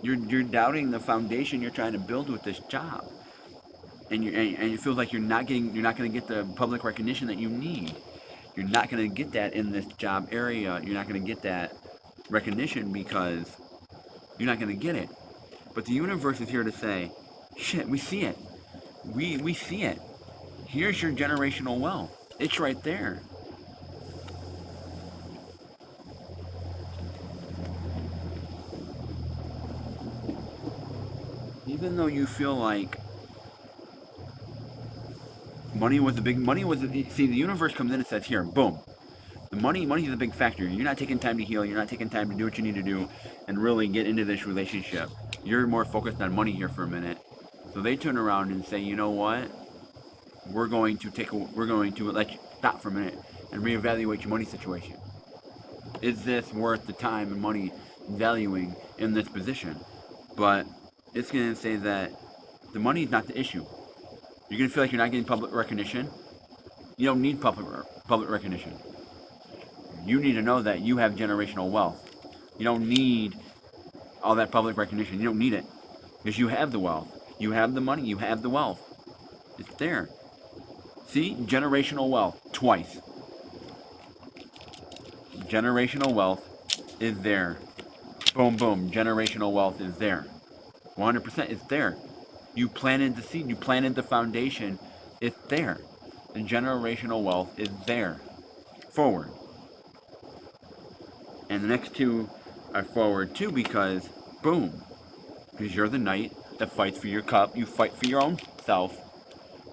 [SPEAKER 1] You're doubting the foundation you're trying to build with this job, and it feels like you're not going to get the public recognition that you need. You're not going to get that in this job area. You're not going to get that recognition because you're not going to get it. But the universe is here to say, shit, we see it. We see it. Here's your generational wealth. It's right there. Even though you feel like see, the universe comes in and says, here, boom. Money is a big factor. You're not taking time to heal. You're not taking time to do what you need to do and really get into this relationship. You're more focused on money here for a minute. So they turn around and say, you know what? We're going to let you stop for a minute and reevaluate your money situation. Is this worth the time and money valuing in this position? But it's going to say that the money is not the issue. You're going to feel like you're not getting public recognition. You don't need public recognition. You need to know that you have generational wealth. You don't need all that public recognition. You don't need it because you have the wealth. You have the money. You have the wealth. It's there. See? Generational wealth. Twice. Generational wealth is there. Boom, boom. Generational wealth is there. 100% it's there. You planted the seed. You planted the foundation. It's there. The generational wealth is there. Forward. And the next two are forward too because, boom. Because you're the knight that fights for your cup. You fight for your own self.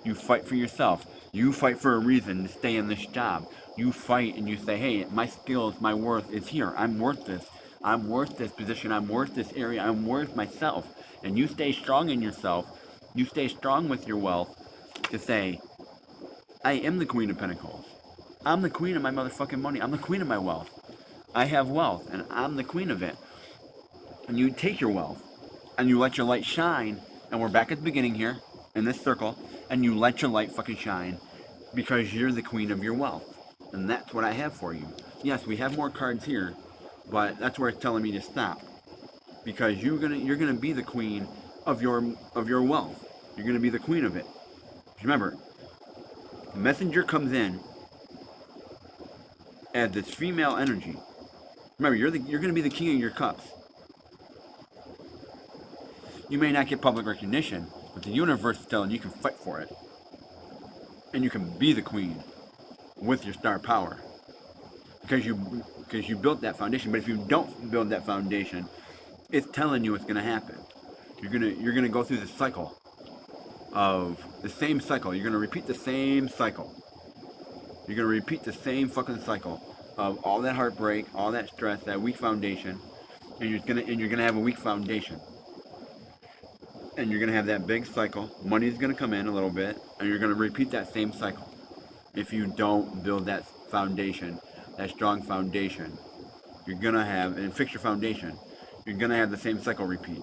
[SPEAKER 1] You fight for yourself. You fight for a reason to stay in this job. You fight and you say, hey, my skills, my worth is here. I'm worth this. I'm worth this position. I'm worth this area. I'm worth myself. And you stay strong in yourself. You stay strong with your wealth to say, I am the Queen of Pentacles. I'm the queen of my motherfucking money. I'm the queen of my wealth. I have wealth and I'm the queen of it. And you take your wealth and you let your light shine. And we're back at the beginning here. in this circle, and you let your light fucking shine because you're the queen of your wealth. And that's what I have for you. Yes, we have more cards here, but that's where it's telling me to stop. Because you're gonna be the queen of your wealth. You're gonna be the queen of it. Remember, the messenger comes in as this female energy. Remember, you're gonna be the king of your cups. You may not get public recognition, but the universe is telling you can fight for it. And you can be the queen with your star power. Because you built that foundation. But if you don't build that foundation, it's telling you what's gonna happen. You're gonna go through this cycle of the same cycle. You're gonna repeat the same cycle. You're gonna repeat the same fucking cycle of all that heartbreak, all that stress, that weak foundation, and you're gonna have a weak foundation. And you're gonna have that big cycle. Money's gonna come in a little bit, and you're gonna repeat that same cycle. If you don't build that foundation, that strong foundation, you're gonna have, and fix your foundation, you're gonna have the same cycle repeat.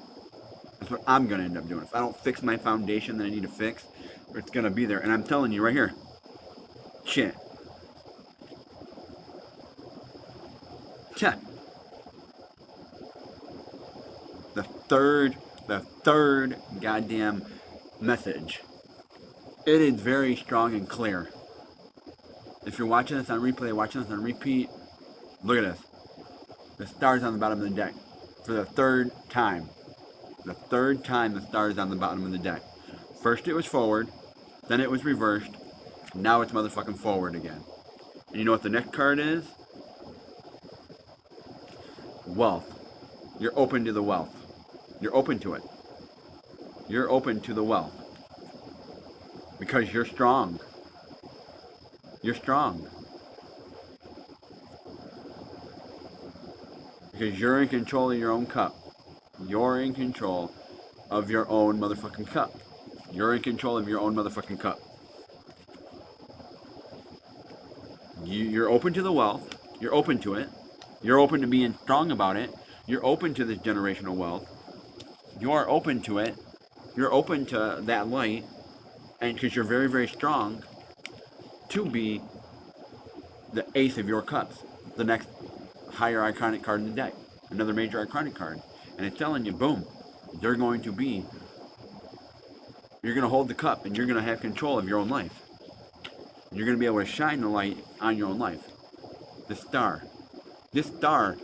[SPEAKER 1] That's what I'm gonna end up doing. If I don't fix my foundation that I need to fix, it's gonna be there. And I'm telling you right here, shit. The third goddamn message. It is very strong and clear. If you're watching this on replay, watching this on repeat, look at this. The star's on the bottom of the deck. For the third time. The third time the star is on the bottom of the deck. First it was forward, then it was reversed, now it's motherfucking forward again. And you know what the next card is? Wealth. You're open to the wealth. You're open to it. You're open to the wealth. Because you're strong. You're strong. Because you're in control of your own cup. You're in control of your own motherfucking cup. You're in control of your own motherfucking cup. You're open to the wealth. You're open to it. You're open to being strong about it. You're open to this generational wealth. You are open to it. You're open to that light. And because you're very, very strong to be the ace of your cups. The next higher iconic card in the deck. Another major iconic card. And it's telling you, boom, you're going to hold the cup and you're going to have control of your own life. You're going to be able to shine the light on your own life. The star. This star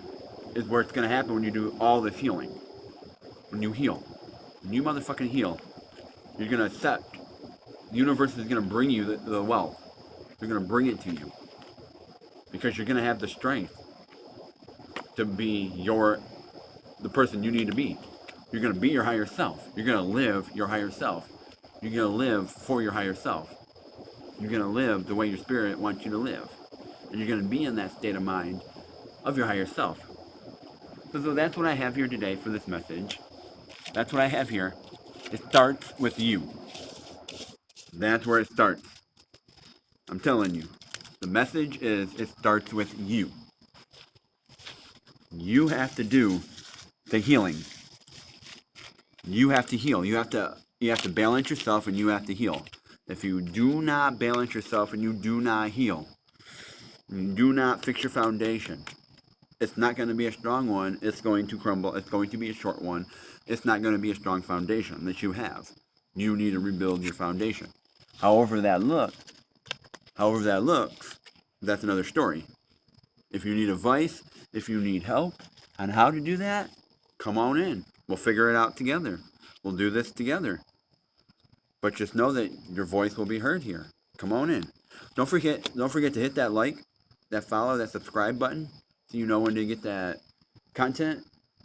[SPEAKER 1] is where it's going to happen when you do all this healing. When you heal. When you motherfucking heal, you're going to accept. The universe is going to bring you the wealth. They're going to bring it to you. Because you're going to have the strength to be the person you need to be. You're going to be your higher self. You're going to live your higher self. You're going to live for your higher self. You're going to live the way your spirit wants you to live. And you're going to be in that state of mind of your higher self. So that's what I have here today for this message. That's what I have here. It starts with you. That's where it starts. I'm telling you. The message is it starts with you. You have to do the healing. You have to heal. You have to balance yourself and you have to heal. If you do not balance yourself and you do not heal, you do not fix your foundation, it's not going to be a strong one. It's going to crumble. It's going to be a short one. It's not going to be a strong foundation that you have. You need to rebuild your foundation. However that looks, that's another story. If you need advice, if you need help on how to do that, come on in. We'll figure it out together. We'll do this together. But just know that your voice will be heard here. Come on in. Don't forget to hit that like, that follow, that subscribe button, so you know when to get that content.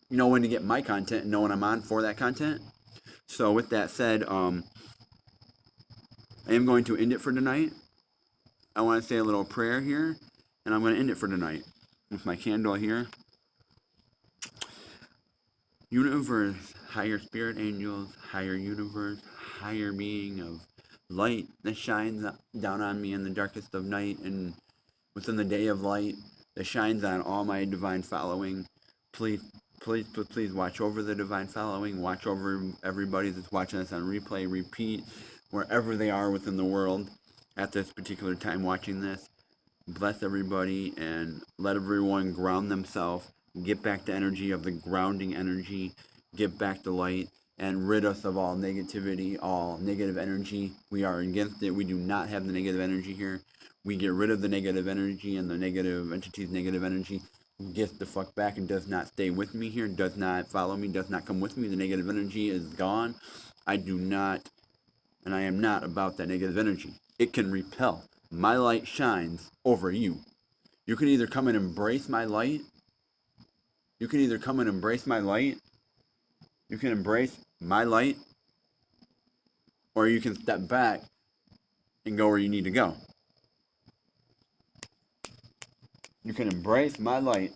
[SPEAKER 1] You know when to get my content and know when I'm on for that content. So with that said, I am going to end it for tonight. I want to say a little prayer here, and I'm going to end it for tonight with my candle here. Universe, higher spirit angels, higher universe, higher being of light that shines down on me in the darkest of night and within the day of light that shines on all my divine following. Please please watch over the divine following. Watch over everybody that's watching us on replay, repeat, wherever they are within the world at this particular time watching this. Bless everybody and let everyone ground themselves. Get back the energy of the grounding energy. Get back the light and rid us of all negativity, all negative energy. We are against it. We do not have the negative energy here. We get rid of the negative energy, and the negative entity's negative energy gets the fuck back and does not stay with me here, does not follow me, does not come with me. The negative energy is gone. I do not, and I am not about that negative energy. It can repel. My light shines over you. You can either come and embrace my light. You can either come and embrace my light. You can embrace my light, or you can step back and go where you need to go. You can embrace my light,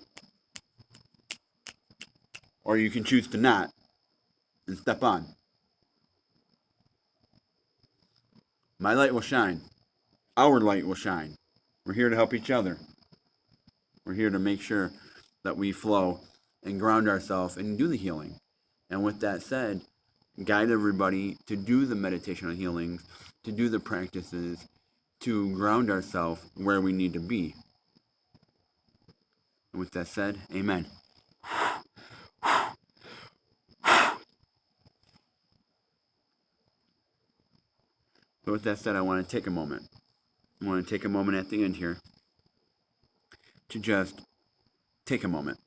[SPEAKER 1] or you can choose to not and step on. My light will shine. Our light will shine. We're here to help each other. We're here to make sure that we flow and ground ourselves and do the healing. And with that said, guide everybody to do the meditational healings, to do the practices, to ground ourselves where we need to be. And with that said, amen. But with that said, I want to take a moment. I want to take a moment at the end here to just take a moment.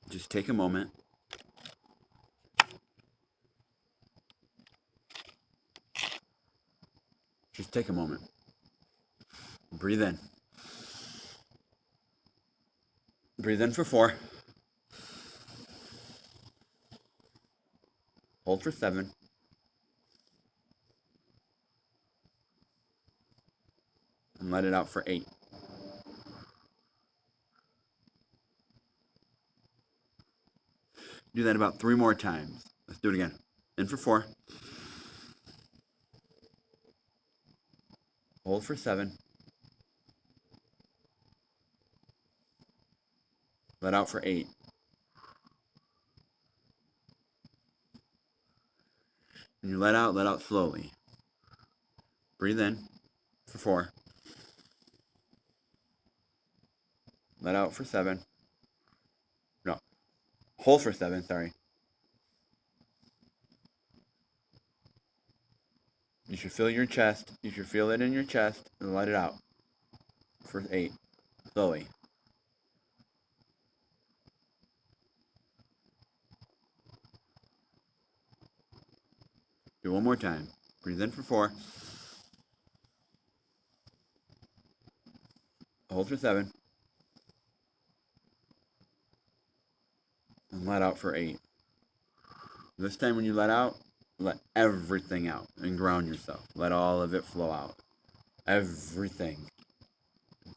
[SPEAKER 1] Just take a moment. Just take a moment. Breathe in. Breathe in for 4. Hold for 7. And let it out for 8. Do that about 3 more times. Let's do it again. In for 4. Hold for 7. Let out for 8. And you let out slowly. Breathe in for 4. Let out for 7. No. Hold for 7, sorry. You should feel your chest. You should feel it in your chest and let it out for 8. Slowly. Do one more time. Breathe in for 4. Hold for 7. And let out for 8. This time when you let out, let everything out and ground yourself. Let all of it flow out. Everything.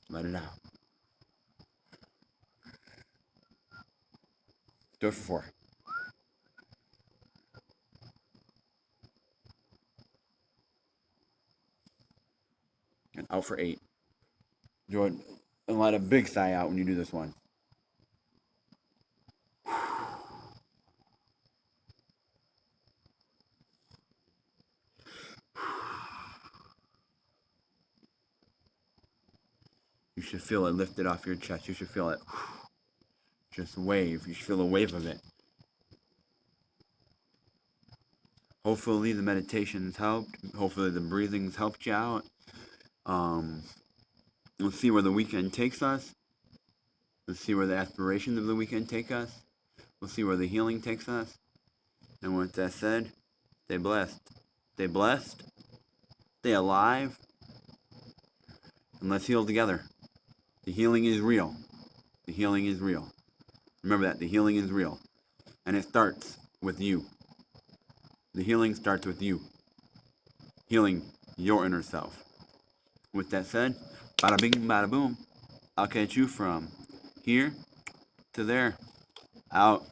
[SPEAKER 1] Let it out. Do it for 4. And out for 8. Do it and let a big sigh out when you do this one. You should feel it lifted off your chest. You should feel it just wave. You should feel a wave of it. Hopefully the meditation's helped. Hopefully the breathing's helped you out. We'll see where the weekend takes us. Let's see where the aspirations of the weekend take us. We'll see where the healing takes us. And with that said, stay blessed. Stay blessed. Stay alive. And let's heal together. The healing is real. The healing is real. Remember that. The healing is real. And it starts with you. The healing starts with you. Healing your inner self. With that said, bada bing, bada boom. I'll catch you from here to there. Out.